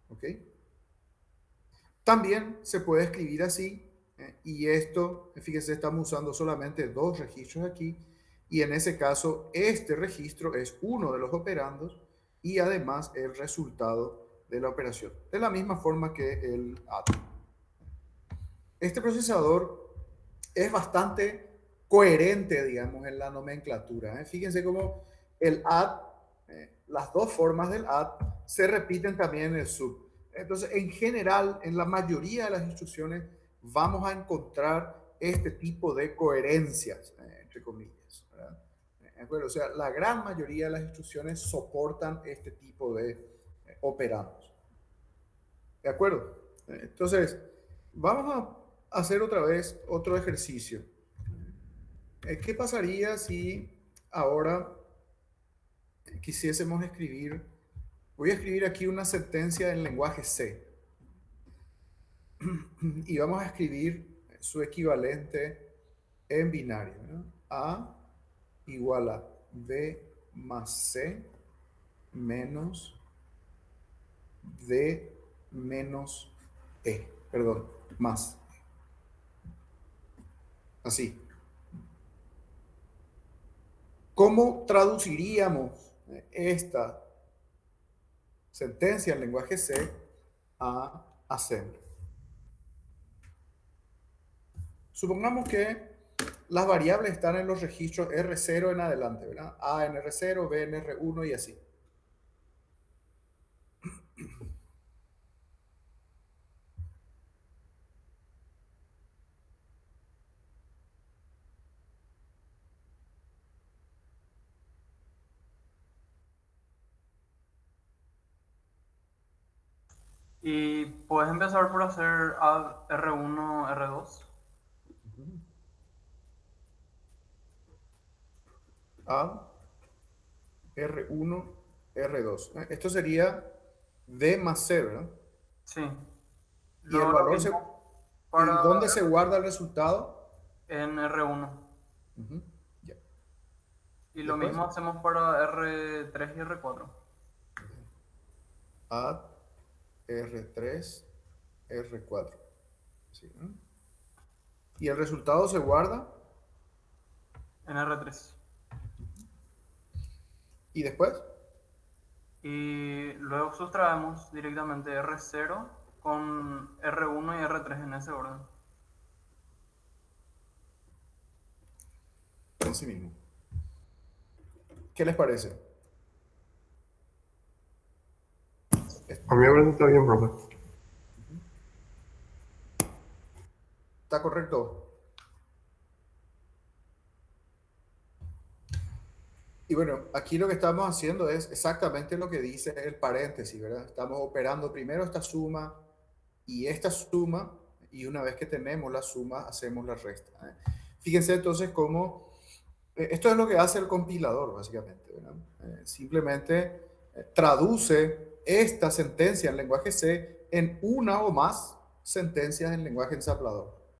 ¿Ok? También se puede escribir así, y esto, fíjense, estamos usando solamente dos registros aquí, y en ese caso, este registro es uno de los operandos y además el resultado de la operación, de la misma forma que el add. Este procesador es bastante coherente, digamos, en la nomenclatura. Fíjense cómo el add, las dos formas del add se repiten también en el sub. Entonces, en general, en la mayoría de las instrucciones vamos a encontrar este tipo de coherencias, entre comillas, ¿verdad? Bueno, o sea, la gran mayoría de las instrucciones soportan este tipo de operandos. ¿De acuerdo? Entonces, vamos a hacer otra vez otro ejercicio. ¿Qué pasaría si ahora quisiésemos escribir? Voy a escribir aquí una sentencia en lenguaje C. Y vamos a escribir su equivalente en binario, ¿no? A igual a B más C menos D menos E. Perdón, más. Así. ¿Cómo traduciríamos esta sentencia en lenguaje C a assembly? Supongamos que las variables están en los registros R0 en adelante, ¿verdad? A en R0, B en R1 y así. Y puedes empezar por hacer add R1, R2. A, R1, R2. Esto sería D más C, ¿verdad? Sí. Y el valor ¿y dónde se guarda el resultado? En R1. Ya. Y lo Después, mismo hacemos para R3 y R4. add R3, R4. ¿Sí, no? Y el resultado se guarda. En R3. ¿Y después? Y luego sustraemos directamente R0 con R1 y R3 en ese orden. Así mismo. ¿Qué les parece? A mí me parece que está bien, profe. ¿Está correcto? Y bueno, aquí lo que estamos haciendo es exactamente lo que dice el paréntesis, ¿verdad? Estamos operando primero esta suma, y una vez que tenemos la suma, hacemos la resta. Fíjense entonces cómo esto es lo que hace el compilador, básicamente, ¿verdad? Simplemente traduce esta sentencia en lenguaje C en una o más sentencias en lenguaje ensamblador.